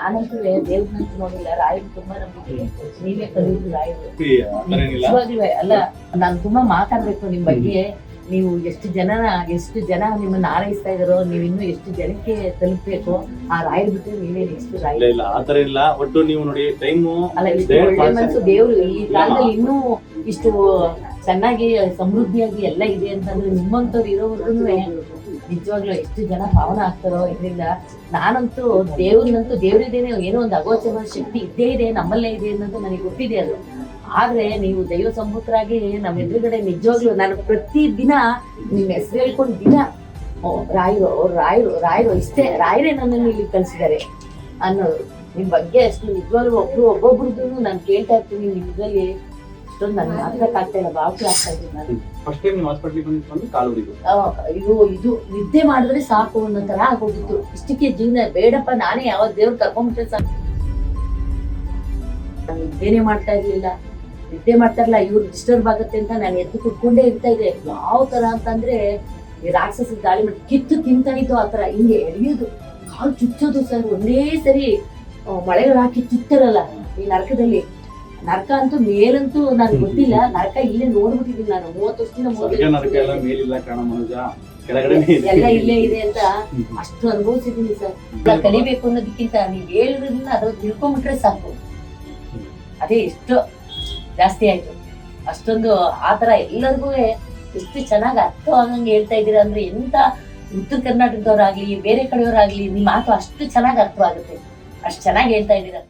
ನಾನಂತೂ ದೇವ್ರನ್ನಂತೂ ನೋಡಿಲ್ಲ, ರಾಯರು ತುಂಬಾ ನಂಬಿಕೆ. ನೀವೇ ಕಲಿಯುದು ರಾಯರು ನಿಜವಾಗ್ಲೂ. ಅಲ್ಲ, ನಾನು ತುಂಬಾ ಮಾತಾಡ್ಬೇಕು ನಿಮ್ ಬಗ್ಗೆ. ನೀವು ಎಷ್ಟು ಜನ ನಿಮ್ಮನ್ನ ಆರೈಸ್ತಾ ಇದಾರೋ, ನೀವು ಇನ್ನು ಎಷ್ಟು ಜನಕ್ಕೆ ತಲುಪಬೇಕು. ಆ ರಾಯರ್ ಬಿಟ್ಟರೆ ನೀವೇ ನೆಕ್ಸ್ಟ್ ರಾಯರ್. ಇಲ್ಲ ಆತರ ಇಲ್ಲ. ಒಟ್ಟು ನೀವು ನೋಡಿ ಟೈಮು ಅಲ್ಲ, ಇಷ್ಟು ಒಳ್ಳೆ ಮನಸ್ಸು ದೇವ್ರು ಈ ಕಾಲದಲ್ಲಿ ಇನ್ನೂ ಇಷ್ಟು ಚೆನ್ನಾಗಿ ಸಮೃದ್ಧಿಯಾಗಿ ಎಲ್ಲ ಇದೆ ಅಂತಂದ್ರೆ ನಿಮ್ಮಂತವ್ರು ಇರೋವರ್ಗು ನಿಜವಾಗ್ಲೂ ಎಷ್ಟು ಜನ ಪಾವನ ಆಗ್ತಾರೋ ಇದರಿಂದ. ನಾನಂತೂ ದೇವ್ರಿದೇನೆ, ಏನೋ ಒಂದು ಅಗೋಚರ ಶಕ್ತಿ ಇದ್ದೇ ಇದೆ, ನಮ್ಮಲ್ಲೇ ಇದೆ ಅನ್ನೋದು ನನಗೆ ಗೊತ್ತಿದೆ. ಅದು ಆದ್ರೆ ನೀವು ದೈವ ಸಂಭೂತರಾಗಿ ನಮ್ಮ ಎದುರುಗಡೆ ನಿಜವಾಗ್ಲೂ ನಾನು ಪ್ರತಿ ದಿನ ನಿಮ್ಮ ಹೆಸರು ಹೇಳ್ಕೊಂಡು ದಿನ ರಾಯರು ಇಷ್ಟೇ, ರಾಯರೇ ನನ್ನನ್ನು ಇಲ್ಲಿ ಕಳ್ಸಿದ್ದಾರೆ ಅನ್ನೋದು. ನಿಮ್ ಬಗ್ಗೆ ಅಷ್ಟು ನಿಜವಾಗ್ಲೂ ಒಬ್ಬೊಬ್ರದ್ದು ನಾನು ಕೇಳ್ತಾ ಇರ್ತೀನಿ. ನಿಮ್ದಲ್ಲಿ ಅಷ್ಟೊಂದು ನನ್ನ ಮಾತಾಡಕ್ಕಾಗ್ತಾ ಇಲ್ಲ, ಬಾಕಿ ಆಗ್ತಾ ಇದ್ದೀನಿ ನಾನು. ಇದು ನಿದ್ದೆ ಮಾಡಿದ್ರೆ ಸಾಕು ಅನ್ನೋ ತರ ಆಗೋಗಿತ್ತು. ಇಷ್ಟಕ್ಕೆ ಜೀವನ ಬೇಡಪ್ಪ, ನಾನೇ ಯಾವ ದೇವ್ರು ಕರ್ಕೊಂಡ್ಬಿಟ್ರೆ ಸಾಕು. ನಾನು ನಿದ್ದೆನೆ ಮಾಡ್ತಾ ಇರ್ಲಿಲ್ಲ, ಇವ್ರು ಡಿಸ್ಟರ್ಬ್ ಆಗುತ್ತೆ ಅಂತ ನಾನು ಎದ್ದು ಕುತ್ಕೊಂಡೇ ಇರ್ತಾ ಇದ್ದೆ. ಯಾವ ತರ ಅಂತಂದ್ರೆ ಈ ರಾಕ್ಷಸ ದಾಳಿ ಮಾಡಿ ಕಿತ್ತು ತಿಂತಾ ಇದ್ದು ಆ ತರ, ಹಿಂಗೆ ಎಳೆಯೋದು, ಕಾಲು ಚುಚ್ಚೋದು ಸರ್. ಒಂದೇ ಸರಿ ಮಳೆಗಳು ಹಾಕಿ ಚುತ್ತರಲ್ಲ ಈ ನರಕದಲ್ಲಿ. ನರಕ ಅಂತೂ ಮೇಲಂತೂ ನನಗೆ ಗೊತ್ತಿಲ್ಲ, ನರಕ ಇಲ್ಲೇ ನೋಡ್ಬಿಟ್ಟಿದ್ದೀನಿ ನಾನು 30 ವರ್ಷದಿಂದ ಎಲ್ಲ ಇಲ್ಲೇ ಇದೆ ಅಂತ ಅಷ್ಟು ಅನುಭವಿಸಿದ್ದೀನಿ ಸರ್. ಕಲಿಬೇಕು ಅನ್ನೋದಕ್ಕಿಂತ ನೀವ್ ಹೇಳಿದ್ರಿಂದ ಅದ್ರ ತಿಳ್ಕೊಂಡ್ಬಿಟ್ರೆ ಸಾಕು, ಅದೇ ಎಷ್ಟು ಜಾಸ್ತಿ ಆಯ್ತು. ಅಷ್ಟೊಂದು ಆತರ ಎಲ್ಲರಿಗೂ ಎಷ್ಟು ಚೆನ್ನಾಗಿ ಅರ್ಥವಾಗಂಗೆ ಹೇಳ್ತಾ ಇದ್ದೀರಾ ಅಂದ್ರೆ, ಎಂತ ಉತ್ತರ ಕರ್ನಾಟಕದವ್ರಾಗ್ಲಿ ಬೇರೆ ಕಡೆಯವರಾಗ್ಲಿ ನಿಮ್ ಮಾತು ಅಷ್ಟು ಚೆನ್ನಾಗಿ ಅರ್ಥವಾಗುತ್ತೆ, ಅಷ್ಟು ಚೆನ್ನಾಗಿ ಹೇಳ್ತಾ ಇದ್ದೀರಾ.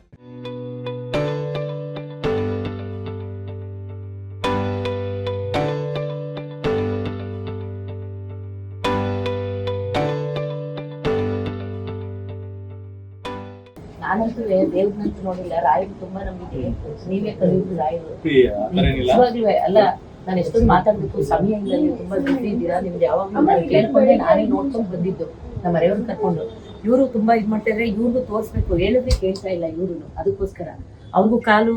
ನಾನಂತೂ ದೇವ್ರನ್ನಂತೂ ನೋಡಿಲ್ಲ, ರಾಯರು ತುಂಬಾ ನಂಬಿಕೆ. ನೀವೇ ಕಲಿಯುದು ರಾಯರು ನಿಜವಾಗ್ಲೂ. ಅಲ್ಲ, ನಾನು ಎಷ್ಟೊಂದು ಮಾತಾಡ್ಬೇಕು, ಸಮಯ ಇಲ್ಲ, ನೀವು ತುಂಬಾ ಬಿಸಿ ಇದ್ದೀರಾ. ನಿಮ್ದು ಯಾವಾಗ್ಲೂ ನಾನು ಕೇಳ್ಕೊಂಡೆ ನಾನೇ ನೋಡ್ಕೊಂಡು ಬಂದಿದ್ದು ನಮ್ಮ ಮರೆಯವ್ರನ್ನ ಕರ್ಕೊಂಡು. ಇವರು ತುಂಬಾ ಇದ್ ಮಾಡ್ತಾ ಇದ್ರೆ ಇವ್ರಿಗೂ ತೋರ್ಸ್ಬೇಕು, ಹೇಳಿದ್ರೆ ಕೇಳ್ತಾ ಇಲ್ಲ ಇವ್ರು. ಅದಕ್ಕೋಸ್ಕರ ಅವ್ರಿಗೂ ಕಾಲು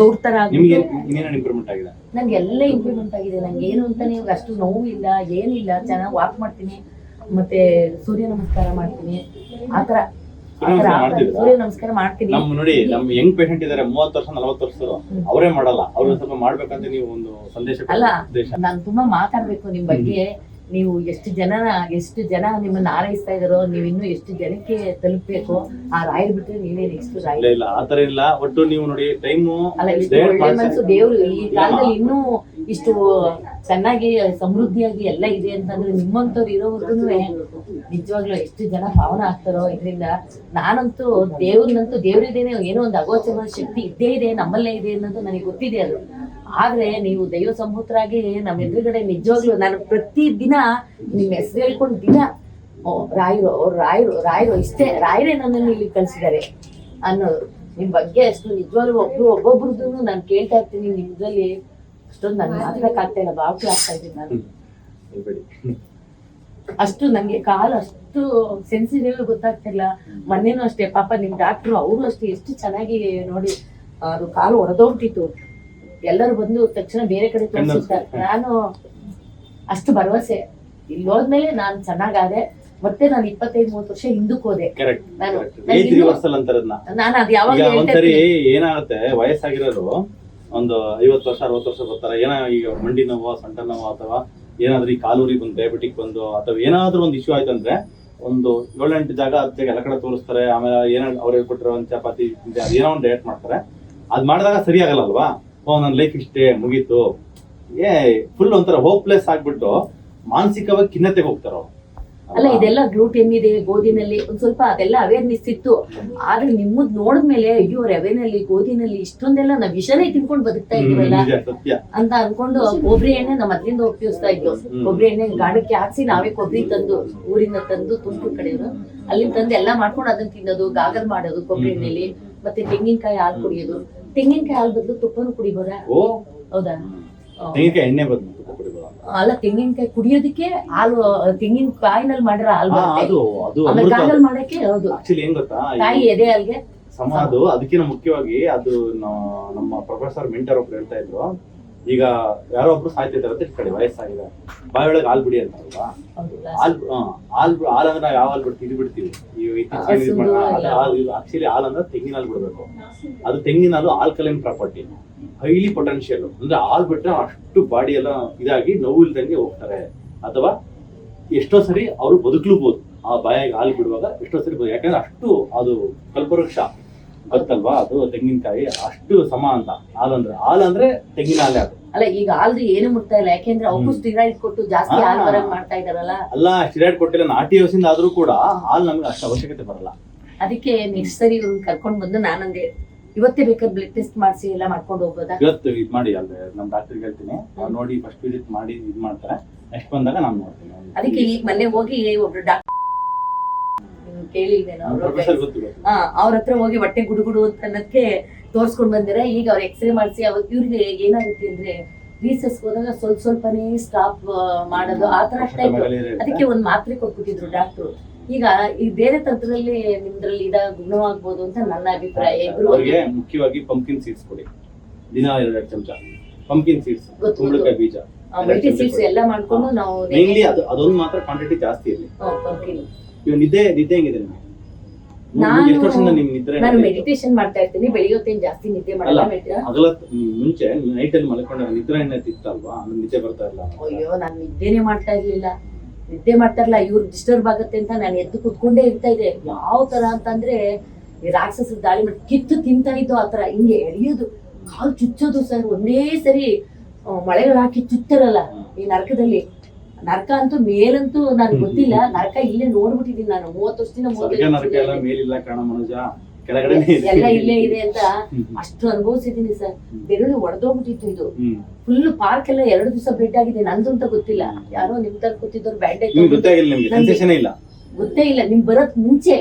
ಗೌಡ್ತರ ನನ್ಗೆ ಎಲ್ಲ ಇಂಪ್ರೂವ್ಮೆಂಟ್ ಆಗಿದೆ. ನಂಗೆ ಏನು ಅಂತಾನೆ ಇವಾಗ ಅಷ್ಟು ನೋವು ಇಲ್ಲ, ಏನಿಲ್ಲ. ಚೆನ್ನಾಗಿ ವಾಕ್ ಮಾಡ್ತೀನಿ, ಮತ್ತೆ ಸೂರ್ಯ ನಮಸ್ಕಾರ ಮಾಡ್ತೀನಿ. ಆತರ ಸೂರ್ಯ ನಮಸ್ಕಾರ ಮಾಡ್ತೀನಿ. ನಮ್ ನೋಡಿ ನಮ್ ಯಂಗ್ ಪೇಷಂಟ್ ಇದಾರೆ 30 ವರ್ಷ 40 ವರ್ಷದವರು, ಅವರೇ ಮಾಡಲ್ಲ. ಅವ್ರು ಸ್ವಲ್ಪ ಮಾಡ್ಬೇಕಂತ ನೀವು ಒಂದು ಸಂದೇಶ. ಅಲ್ಲ, ನಾನು ತುಂಬಾ ಮಾತಾಡ್ಬೇಕು ನಿಮ್ ಬಗ್ಗೆ. ನೀವು ಎಷ್ಟು ಜನ ನಿಮ್ಮನ್ನ ಆರೈಸ್ತಾ ಇದಾರೋ, ನೀವು ಇನ್ನು ಎಷ್ಟು ಜನಕ್ಕೆ ತಲುಪಬೇಕು. ಆ ರಾಯರ್ ಬಿಟ್ಟರೆ ನೀವೇ ನೆಕ್ಸ್ಟ್ ರಾಯರ್. ಇಲ್ಲ ಆತರ ಇಲ್ಲ. ಒಟ್ಟು ನೀವು ನೋಡಿ ಟೈಮು. ಅಲ್ಲ, ಇಷ್ಟು ಒಳ್ಳೆ ಮನಸ್ಸು ದೇವ್ರು ಈ ಕಾಲದಲ್ಲಿ ಇನ್ನೂ ಇಷ್ಟು ಚೆನ್ನಾಗಿ ಸಮೃದ್ಧಿಯಾಗಿ ಎಲ್ಲ ಇದೆ ಅಂತಂದ್ರೆ ನಿಮ್ಮಂತವ್ರು ಇರೋವರ್ಗು ನಿಜವಾಗ್ಲೂ ಎಷ್ಟು ಜನ ಪಾವನ ಆಗ್ತಾರೋ ಇದರಿಂದ. ನಾನಂತೂ ದೇವ್ರಿದೇನೆ, ಏನೋ ಒಂದು ಅಗೋಚರ ಶಕ್ತಿ ಇದ್ದೇ ಇದೆ, ನಮ್ಮಲ್ಲೇ ಇದೆ ಅನ್ನೋದು ನನಗೆ ಗೊತ್ತಿದೆ. ಅದು ಆದ್ರೆ ನೀವು ದೈವ ಸಂಭೂತರಾಗಿ ನಮ್ಮ ಎದುರುಗಡೆ ನಿಜವಾಗ್ಲೂ ನಾನು ಪ್ರತಿ ದಿನ ನಿಮ್ಮ ಹೆಸರು ಹೇಳ್ಕೊಂಡು ದಿನ ರಾಯರು ಇಷ್ಟೇ, ರಾಯರೇ ನನ್ನನ್ನು ಇಲ್ಲಿ ಕಳ್ಸಿದ್ದಾರೆ ಅನ್ನೋದು. ನಿಮ್ ಬಗ್ಗೆ ಅಷ್ಟು ನಿಜವಾಗ್ಲೂ ಒಬ್ಬೊಬ್ರದ್ದು ನಾನು ಕೇಳ್ತಾ ಇರ್ತೀನಿ. ನಿಮ್ದಲ್ಲಿ ಅಷ್ಟೊಂದು ನನ್ಗೆ ಮಾತಾಡಕ್ಕಾಗ್ತಾ ಇಲ್ಲ, ಬಾಕಿ ಆಗ್ತಾ ಇದ್ದೀನಿ ನಾನು. ಅಷ್ಟು ನಂಗೆ ಕಾಲು ಅಷ್ಟು ಸೆನ್ಸಿಟಿವ್ ಗೊತ್ತಾಗ್ತಿಲ್ಲ. ಮೊನ್ನೆನೂ ಅಷ್ಟೇ ಪಾಪ ನಿಮ್ ಡಾಕ್ಟ್ರು ಅವರು ಅಷ್ಟೇ ಎಷ್ಟು ಚೆನ್ನಾಗಿ ನೋಡಿ, ಅದು ಕಾಲು ಒಡೆದೋಗ್ಬಿಟ್ಟಿತ್ತು. ಎಲ್ಲರೂ ಬಂದು ತಕ್ಷಣ ಬೇರೆ ಕಡೆ ತೋರಿಸುತ್ತಾರೆ. ನಾನು ಅಷ್ಟು ಭರವಸೆ ಇಲ್ಲಿ ಹೋದ್ಮೇಲೆ ನಾನು ಚೆನ್ನಾಗಾದೆ. ಮತ್ತೆ ನಾನು 25-30 ವರ್ಷ ಹಿಂದಕ್ಕೆ ಹೋದೆ. ನಾನು ಅದ್ ಯಾವಾಗ ಏನಾಗುತ್ತೆ, ವಯಸ್ಸಾಗಿರೋರು ಒಂದು 50 ವರ್ಷ 60 ವರ್ಷ ಬರ್ತಾರೆ. ಈಗ ಮಂಡಿ ನೋವು, ಸೊಂಟ ನೋವು, ಅಥವಾ ಏನಾದ್ರೂ ಈ ಕಾಲೂರಿ ಬಂದು ಡಯಾಬಿಟಿಕ್ ಬಂದು, ಅಥವಾ ಏನಾದ್ರೂ ಒಂದು ಇಶ್ಯೂ ಆಯ್ತು ಅಂದ್ರೆ ಒಂದು 7-8 ಜಾಗ 10 ಜಾಗ ಎಲ್ಲ ಕಡೆ ತೋರಿಸ್ತಾರೆ. ಆಮೇಲೆ ಅವ್ರು ಹೇಳ್ಕೊಟ್ಟಿರೋ ಒಂದು ಚಪಾತಿ ಅದೇನೋ ಒಂದು ಡಯಟ್ ಮಾಡ್ತಾರೆ. ಅದ್ ಮಾಡಿದಾಗ ಸರಿ ಆಗಲ್ಲ ಅಲ್ವಾ. ನನ್ನ ಲೈಫ್ ಇಷ್ಟೇ ಮುಗೀತು, ಫುಲ್ ಒಂಥರ ಹೋಪ್ಲೆಸ್ ಆಗ್ಬಿಟ್ಟು ಮಾನಸಿಕವಾಗಿ ಖಿನ್ನತೆಗೆ ಹೋಗ್ತಾರೋ. ಅಲ್ಲ, ಇದೆಲ್ಲ ಗ್ಲೂಟೆನ್ ಇದೆ ಗೋಧಿನಲ್ಲಿ, ಒಂದ್ ಸ್ವಲ್ಪ ಅದೆಲ್ಲ ಅವೇರ್ನೆಸ್ ಇತ್ತು. ಆದ್ರೆ ನಿಮ್ಮದ್ ನೋಡಿದ್ಮೇಲೆ ಅಯ್ಯೋ ರವೆನಲ್ಲಿ ಗೋಧಿನಲ್ಲಿ ಇಷ್ಟೊಂದೆಲ್ಲ ನಾವ್ ವಿಷನೇ ತಿನ್ಕೊಂಡು ಬದುಕ್ತಾ ಇದೀವಲ್ಲ ಅಂತ ಅನ್ಕೊಂಡು ಕೊಬ್ಬರಿ ಎಣ್ಣೆ ನಮ್ಮ ಮೊದ್ಲಿಂದ ಉಪಯೋಗಿಸ್ತಾ ಇದ್ವು. ಕೊಬ್ಬರಿ ಎಣ್ಣೆ ಗಾಡಕ್ಕೆ ಹಾಕ್ಸಿ ನಾವೇ ಕೊಬ್ಬರಿ ತಂದು ಊರಿಂದ ತಂದು ತುಮಕೂರು ಕಡೆಯವರು ಅಲ್ಲಿಂದ ತಂದು ಎಲ್ಲಾ ಮಾಡ್ಕೊಂಡು ಅದನ್ನ ತಿನ್ನೋದು, ಗಾಗಲ್ ಮಾಡೋದು ಕೊಬ್ಬರಿ ಎಣ್ಣೆಲಿ. ಮತ್ತೆ ತೆಂಗಿನಕಾಯಿ ಹಾಲು ಕುಡಿಯೋದು. ತೆಂಗಿನಕಾಯಿ ಹಾಲು ಬದಲು ತುಪ್ಪನು ಕುಡಿಬೋದಾ? ಹೌದಾ? ಎಣ್ಣೆ ಬದಲು ಅಲ್ಲ, ತೆಂಗಿನಕಾಯಿ ಕುಡಿಯೋದಕ್ಕೆ ಹಾಲು, ತೆಂಗಿನಕಾಯಿನಲ್ಲಿ ಮಾಡಿರೋ ಹಾಲು ಗಾಗಲ್ ಮಾಡಕ್ಕೆ. ಹೌದು, ಕಾಯಿ ಎದೆ ಹಾಲ್ಗೆ ಅದು ಅದಕ್ಕಿಂತ ಮುಖ್ಯವಾಗಿ ಅದು ನಮ್ಮ ಪ್ರೊಫೆಸರ್ ಮೆಂಟರ್ ಒಬ್ರು ಹೇಳ್ತಾ ಇದ್ರು, ಈಗ ಯಾರೋ ಒಬ್ರು ಸಾಯ್ತಿದಾರೆ ಅಂತ ಇಟ್ಕೊಳ್ಳಿ, ವಯಸ್ಸಾಗಿದೆ, ಬಾಯಿ ಒಳಗೆ ಹಾಲು ಬಿಡಿ ಅಂತಾರಲ್ವಾ, ಹಾಲು ಅಂದ್ರೆ ನಾವು ಯಾವ ಹಾಲು ಬಿಡ್ತೀವಿ ಬಿಡ್ತೀವಿ ಆಕ್ಚುಲಿ ಹಾಲು ಅಂದ್ರೆ ತೆಂಗಿನ ಹಾಲು ಬಿಡ್ಬೇಕು. ಅದು ತೆಂಗಿನ ಹಾಲು ಆಲ್ಕಲೈನ್ ಪ್ರಾಪರ್ಟಿ, ಹೈಲಿ ಪೊಟೆನ್ಶಿಯಲ್. ಅಂದ್ರೆ ಹಾಲು ಬಿಟ್ರೆ ಅಷ್ಟು ಬಾಡಿ ಎಲ್ಲ ಇದಾಗಿ ನೋವು ಇಲ್ದಂಗೆ ಹೋಗ್ತಾರೆ, ಅಥವಾ ಎಷ್ಟೋ ಸರಿ ಅವರು ಬದುಕಲೂಬಹುದು ಆ ಬಾಯಾಗಿ ಹಾಲು ಬಿಡುವಾಗ, ಎಷ್ಟೋ ಸರಿ ಯಾಕಂದ್ರೆ ಅಷ್ಟು ಅದು ಕಲ್ಪವೃಕ್ಷ ಗೊತ್ತಲ್ವಾ, ಅದು ತೆಂಗಿನಕಾಯಿ ಅಷ್ಟು ಸಮ ಅಂತ. ಹಾಲಂದ್ರೆ ತೆಂಗಿನ ಹಾಲೇ ಅದು. ಅಲ್ಲ ಈಗ ಹಾಲ್ದು ಏನು ಮುಟ್ತಾ ಇಲ್ಲ, ಯಾಕೆಂದ್ರೆ ಅವಕ್ಕೂ ಸ್ಟಿರಾಯ್ಡ್ ಕೊಟ್ಟು ಜಾಸ್ತಿ ಹಾಲು ಬರಂಗ್ ಮಾಡ್ತಾ ಇದಾರಲ್ಲ. ಅಲ್ಲ ಸ್ಟಿರಾಯ್ಡ್ ಕೊಟ್ಟಿಲ್ಲ, ನಾಟಿ ಹಸಿಂದ ಆದ್ರೂ ಕೂಡ ಹಾಲು ನಮ್ಗೆ ಅಷ್ಟು ಅವಶ್ಯಕತೆ ಬರಲ್ಲ. ಅದಕ್ಕೆ ನೆಕ್ಸ್ಟ್ ಸರಿ ಇವ್ರನ್ನ ಕರ್ಕೊಂಡ್ ಬಂದು ನಾನಂದೆ ಇವತ್ತೇ ಬೇಕಾದ್ರೆ ಬ್ಲಡ್ ಟೆಸ್ಟ್ ಮಾಡಿಸಿ ಎಲ್ಲ ಮಾಡ್ಕೊಂಡು ಹೋಗ್ಬೋದಾ? ಇವತ್ತು ಇದು ಮಾಡಿ ಅಲ್ಲೇ ನಮ್ಮ ಡಾಕ್ಟರ್ಗೆ ಹೇಳ್ತೀನಿ, ನೋಡಿ ಫಸ್ಟ್ ವಿಸಿಟ್ ಮಾಡಿ ಇದು ಮಾಡ್ತಾರೆ, ನೆಕ್ಸ್ಟ್ ಬಂದಾಗ ನಾನು ನೋಡ್ತೀನಿ. ಅದಕ್ಕೆ ಈಗ ಮೊನ್ನೆ ಹೋಗಿ ಒಬ್ರು ಡಾಕ್ಟರ್ ಕೇಳಿದ್ದೇನೆ ಅವ್ರ ಹತ್ರ ಹೋಗಿ ಹೊಟ್ಟೆ ಗುಡುಗುಡು ಅಂತ ಅನ್ನೋದಕ್ಕೆ ತೋರ್ಸ್ಕೊಂಡ್ ಬಂದಿರ. ಈಗ ಅವ್ರ ಎಕ್ಸ್ರೇ ಮಾಡಿಸಿ ಇವ್ರಿಗೆ ಏನಾಗುತ್ತೆ ಅಂದ್ರೆ ರೀಸಸ್ ಹೋದಾಗ ಸ್ವಲ್ಪನೇ ಸ್ಟಾಪ್ ಮಾಡೋದು ಆತರ ಅಷ್ಟೇ ಇತ್ತು. ಅದಕ್ಕೆ ಒಂದ್ ಮಾತ್ರೆ ಕೊಟ್ಬಿಟ್ಟಿದ್ರು ಡಾಕ್ಟ್ರು. ಈಗ ಈ ಬೇರೆ ತರದಲ್ಲಿ ನಿಮ್ದ್ರಲ್ಲಿ ಗುಣವಾಗ್ಬೋದು ಅಂತ ನನ್ನ ಅಭಿಪ್ರಾಯ. ಮುಖ್ಯವಾಗಿ ಪಂಪ್ಕಿನ್ ಸೀಡ್ಸ್ ಕೊಡಿ, ದಿನ 2 ಚಮಚ ಪಂಪ್ಕಿನ್ ಸೀಡ್ಸ್, ಕುಂಬಳಕಾಯಿ ಬೀಜ, ಸೀಡ್ಸ್ ಎಲ್ಲ ಮಾಡ್ಕೊಂಡು ನಾವು ಮೇನ್ಲಿ ಅದೊಂದು ಮಾತ್ರ ಕ್ವಾಂಟಿಟಿ ಜಾಸ್ತಿ ಇರಲಿ. ಇವಾಗ ನಿದ್ದೆ ಹೆಂಗಿದೆ ನಿಮ್ಗೆ? ಎಷ್ಟು ವರ್ಷದಿಂದ ನಿಮ್ ನಿದ್ರೆ? ನಾನು ಮೆಡಿಟೇಷನ್ ಮಾಡ್ತಾ ಇರ್ತೀನಿ, ಬೆಳಿಗ್ಗೆ ಹೊತ್ತೇನು ಜಾಸ್ತಿ ನಿದ್ದೆ ಮಾಡಲ್ಲ. ಹಗಲ ಮುಂಚೆ ನೈಟ್ ಅಲ್ಲಿ ಮಲ್ಕೊಂಡಾಗ ನಿದ್ರೆ ತಿತ್ತಲ್ವಾ, ನಿದ್ದೆ ಬರ್ತಾ ಇಲ್ಲ? ಅಯ್ಯೋ ನಾನು ನಿದ್ದೆನೆ ಮಾಡ್ತಾ ಇರ್ಲಿಲ್ಲ. ಇವ್ರು ಡಿಸ್ಟರ್ಬ್ ಆಗುತ್ತೆ ಅಂತ ನಾನು ಎದ್ದು ಕುತ್ಕೊಂಡೇ ಇರ್ತಾ ಇದ್ದೆ. ಯಾವ ತರ ಅಂತಂದ್ರೆ ಈ ರಾಕ್ಷಸ ದಾಳಿ ಮಾಡಿ ಕಿತ್ತು ತಿಂತಾ ಇದ್ದು ಆತರ, ಹಿಂಗೆ ಎಳಿಯೋದು, ಕಾಲು ಚುಚ್ಚೋದು ಸರ್. ಒಂದೇ ಸರಿ ಮಳೆಗಳು ಹಾಕಿ ಚುಚ್ಚರಲ್ಲ ಈ ನರಕದಲ್ಲಿ. ನರಕ ಅಂತೂ ಮೇಲಂತೂ ನನ್ಗೆ ಗೊತ್ತಿಲ್ಲ, ನರಕ ಇಲ್ಲೇ ನೋಡ್ಬಿಟ್ಟಿದೀನಿ ನಾನು 30 ವರ್ಷದಿಂದ. ಎಲ್ಲ ಇಲ್ಲೇ ಇದೆ ಅಂತ ಅಷ್ಟು ಅನುಭವಿಸಿದೀನಿ ಸರ್. ಬೆರಳು ಒಡೆದೋಗ್ಬಿಟ್ಟಿತ್ತು. ಇದು ಫುಲ್ ಪಾರ್ಕ್ ಎಲ್ಲ 2 ದಿವಸ ಬ್ಲಡ್ ಆಗಿದೆ. ನಂದು ಅಂತ ಗೊತ್ತಿಲ್ಲ, ಯಾರೋ ನಿಮ್ ತರ ಕೂತಿದ್ದವ್ರು ಬ್ಯಾಂಡೇಜ್ ಗೊತ್ತೇ ಇಲ್ಲ. ನಿಮ್ ಬರೋದ್ ಮುಂಚೆ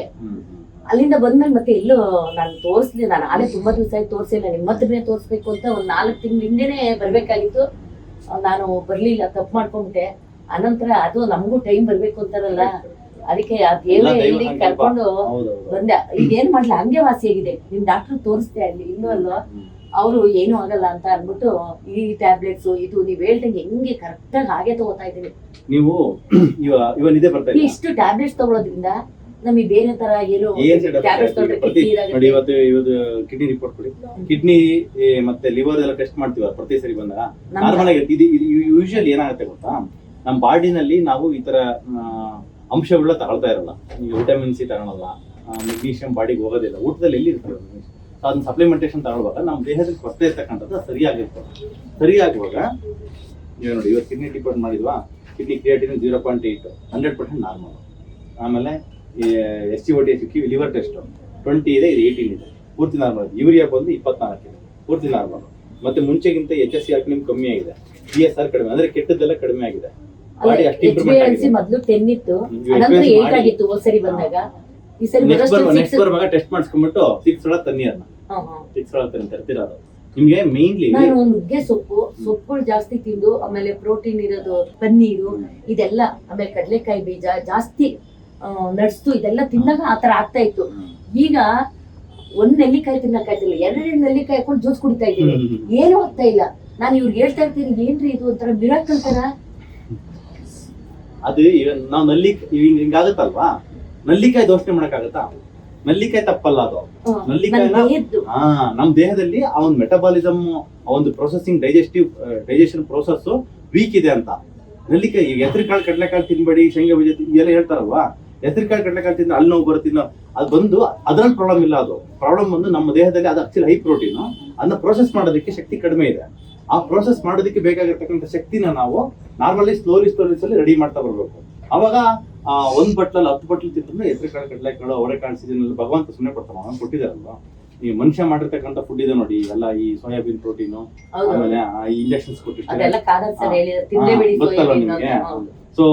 ಅಲ್ಲಿಂದ ಬಂದ್ಮೇಲೆ ಮತ್ತೆ ಎಲ್ಲೋ ನಾನು ತೋರಿಸ್ಲಿಲ್ಲ. ನಾನು ಆಲೆ ತುಂಬಾ ದಿವಸ ಆಯ್ತು ತೋರ್ಸಿಲ್ಲ. ನಿಮ್ಮ ಹತ್ರನೇ ತೋರ್ಸ್ಬೇಕು ಅಂತ ಒಂದ್ 4 ತಿಂಗಳ ಹಿಂದೆನೆ ಬರ್ಬೇಕಾಗಿತ್ತು, ನಾನು ಬರ್ಲಿಲ್ಲ, ತಪ್ಪು ಮಾಡ್ಕೊಂಡ್ಬಿಟ್ಟೆ. ಅನಂತರ ಅದು ನಮಗೂ ಟೈಮ್ ಬರ್ಬೇಕು ಅಂತಾರಲ್ಲ, ಅದಕ್ಕೆ ಆ ದೇವರೇ ಇಲ್ಲಿ ಕರ್ಕೊಂಡು ಬಂದೆ. ಈಗ ಏನ್ ಮಾಡ್ಲ, ಹಂಗೆ ವಾಸಿ ಆಗಿದೆ. ನಿಮ್ ಡಾಕ್ಟರ್ ತೋರಿಸ್ದೆ ಅಲ್ಲಿ, ಇನ್ನೂ ಅಲ್ವಾ, ಅವರು ಏನು ಆಗಲ್ಲ ಅಂತ ಅನ್ಬಿಟ್ಟು ಈ ಟ್ಯಾಬ್ಲೆಟ್ಸ್ ಇದು ನೀವ್ ಹೇಳ್ದಂಗೆ ಹೆಂಗೆ ಕರೆಕ್ಟ್ ಆಗಿ ಹಾಗೆ ತಗೋತಾ ಇದೀನಿ. ನೀವು ಇಷ್ಟು ಟ್ಯಾಬ್ಲೆಟ್ಸ್ ತಗೊಳೋದ್ರಿಂದ ನಮಗೆ ಬೇರೆ ತರ ಏನು ಕಿಡ್ನಿ ರಿಪೋರ್ಟ್ ಕೊಡಿ, ಕಿಡ್ನಿ ಮತ್ತೆ ಲಿವರ್ ಎಲ್ಲ ಟೆಸ್ಟ್ ಮಾಡ್ತೀವ ಪ್ರತಿ ಸರಿ ಬಂದಾಗ. ನಾರ್ಮಲ್ ಆಗಿ ಯೂಶುವಲಿ ಏನಾಗುತ್ತೆ ಗೊತ್ತಾ, ನಮ್ಮ ಬಾಡಿನಲ್ಲಿ ನಾವು ಈ ತರ ಅಂಶಗಳನ್ನ ತಗೊಳ್ತಾ ಇರಲ್ಲ. ಈಗ ವಿಟಮಿನ್ ಸಿ ತಗೊಳಲ್ಲ, ಮೆಗ್ನೀಷಿಯಂ ಬಾಡಿಗೆ ಹೋಗೋದಿಲ್ಲ, ಊಟದಲ್ಲಿ ಎಲ್ಲಿ ಇರ್ತದೆ ಅದನ್ನ ಸಪ್ಲಿಮೆಂಟೇಷನ್ ತಗೊಳ್ವಾಗ ನಮ್ಮ ದೇಹದಲ್ಲಿ ಕೊರತೆ ಇರ್ತಕ್ಕಂಥದ್ದು ಸರಿಯಾಗಿರ್ತದೆ. ಸರಿಯಾಗುವಾಗ ಈಗ ನೋಡಿ, ಇವತ್ತು ಕಿಡ್ನಿ ರಿಪೋರ್ಟ್ ಮಾಡಿದ್ವಾ, ಕಿಡ್ನಿ ಕ್ರಿಯಾಟಿನ್ 0.8 100% ನಾರ್ಮಲ್. ಆಮೇಲೆ SGOT ಲಿವರ್ ಟೆಸ್ಟ್ 20 ಇದೆ, ಇದು 18 ಇದೆ, ಪೂರ್ತಿ ನಾರ್ಮಲ್. ಯೂರಿಯಾ ಬಂದು 24 ಇದೆ, ಪೂರ್ತಿ ನಾರ್ಮಲ್. ಮತ್ತೆ ಮುಂಚೆಗಿಂತ HSCR ಕಮ್ಮಿ ಆಗಿದೆ, PSR ಕಡಿಮೆ, ಅಂದ್ರೆ ಕೆಟ್ಟದ್ದೆಲ್ಲ ಕಡಿಮೆ ಆಗಿದೆ. ಮೊದಲು 10 ಇತ್ತು, ಅನಂತರ 8 ಆಗಿತ್ತು ಹೋದ ಸರಿ ಬಂದಾಗ. ಈ ಸರಿ ನೆಕ್ಸ್ಟ್ ಬರುವಾಗ ಟೆಸ್ಟ್ ಮಾಡಿಸ್ಕೊಂಡ್ಬಿಟ್ಟು 6 ಒಳಗೆ ತನ್ನಿ, ಅದನ್ನ 6 ಒಳಗೆ ತನ್ನಿ ತರ್ತಿರೋದು. ನಿಮ್ಗೆ ಮೇನ್ಲಿ ನಾನು ನುಗ್ಗೆ ಸೊಪ್ಪುಗಳು ಜಾಸ್ತಿ ತಿಂದು, ಆಮೇಲೆ ಪ್ರೋಟೀನ್ ಇರೋದು, ಪನ್ನೀರು ಇದೆಲ್ಲ, ಆಮೇಲೆ ಕಡಲೆಕಾಯಿ ಬೀಜ ಜಾಸ್ತಿ, ನಟ್ಸು ಇದೆಲ್ಲ ತಿಂದಾಗ ಆತರ ಆಗ್ತಾ ಇತ್ತು. ಈಗ 1 ನೆಲ್ಲಿಕಾಯಿ ತಿನ್ನಕ್ಕಾಯ್ತಿಲ್ಲ, 2 ನೆಲ್ಲಿಕಾಯಿ ಹಾಕೊಂಡು ಜ್ಯೂಸ್ ಕುಡಿತಾ ಇದ್ದೀನಿ, ಏನು ಆಗ್ತಾ ಇಲ್ಲ. ನಾನು ಇವ್ರಿಗೆ ಹೇಳ್ತಾ ಇರ್ತೀನಿ, ಏನ್ರಿ ಇದು ಒಂಥರ ಮಿರಾಕಲ್ ತರ. ಅದು ನಾವು ಹಿಂಗಾಗತ್ತಲ್ವಾ, ನಲ್ಲಿಕಾಯಿ ದೋಷಣೆ ಮಾಡಕ್ಕಾಗತ್ತಾ? ನಲ್ಲಿಕಾಯಿ ತಪ್ಪಲ್ಲ ಅದು. ನಲ್ಲಿಕಾಯಿನ ನಮ್ ದೇಹದಲ್ಲಿ ಆ ಒಂದು ಮೆಟಬಾಲಿಸಮ್, ಆ ಒಂದು ಪ್ರೊಸೆಸಿಂಗ್ ಡೈಜೆಷನ್ ಪ್ರೋಸೆಸ್ ವೀಕ್ ಇದೆ ಅಂತ. ನಲ್ಲಿಕಾಯಿ ಈಗ ಹೆಸರುಕಾಳು ಕಡಲೆಕಾಳು ತಿನ್ಬೇಡಿ, ಶೇಂಗಾ ಬೀಜ ಎಲ್ಲ ಹೇಳ್ತಾರಲ್ವಾ, ಹೆಸರುಕಾಳು ಕಡಲೆಕಾಳು ತಿಂದ್ರೆ ಅಲ್ಲಿ ನೋವು ಬರುತ್ತಿಲ್ಲ, ಅದು ಬಂದು ಅದ್ರಲ್ಲಿ ಪ್ರಾಬ್ಲಮ್ ಇಲ್ಲ. ಅದು ಪ್ರಾಬ್ಲಮ್ ಬಂದು ನಮ್ಮ ದೇಹದಲ್ಲಿ ಅದು ಆಕ್ಚುಲಿ ಹೈ ಪ್ರೋಟೀನ್, ಅದನ್ನ ಪ್ರೋಸೆಸ್ ಮಾಡೋದಕ್ಕೆ ಶಕ್ತಿ ಕಡಿಮೆ ಇದೆ. ಆ ಪ್ರೋಸೆಸ್ ಮಾಡೋದಕ್ಕೆ ಬೇಕಾಗಿರ್ತಕ್ಕಂಥ ಶಕ್ತಿನ ನಾವು ನಾರ್ಮಲಿ ಸ್ಲೋಲಿ ರೆಡಿ ಮಾಡ್ತಾ ಬರ್ಬೇಕು. ಅವಾಗ 1 ಬಟ್ಲಲ್ಲಿ 10 ಬಟ್ಲು ತಿಂದ್ರೆ ಹೆಸರುಕಾಳು ಕಡಲೆಕಾಳು ಅವರೆಕಾಳು ಸೀಸನ್ ಭಗವಂತ ಸುಮ್ಮನೆ ಕೊಡ್ತಾನೆ, ಅವನು ಕೊಟ್ಟಿದಾರಲ್ವಾ. ಈ ಮನುಷ್ಯ ಮಾಡಿರ್ತಕ್ಕಂಥ ಫುಡ್ ಇದೆ ನೋಡಿ, ಎಲ್ಲ ಈ ಸೋಯಾಬೀನ್ ಪ್ರೋಟೀನು, ಆಮೇಲೆ ಇಂಜೆಕ್ಷನ್ಸ್ ಕೊಟ್ಟಿರ್ತಾರೆ, ಗೊತ್ತಲ್ವಾ ನಿಮ್ಗೆ. ಸೊ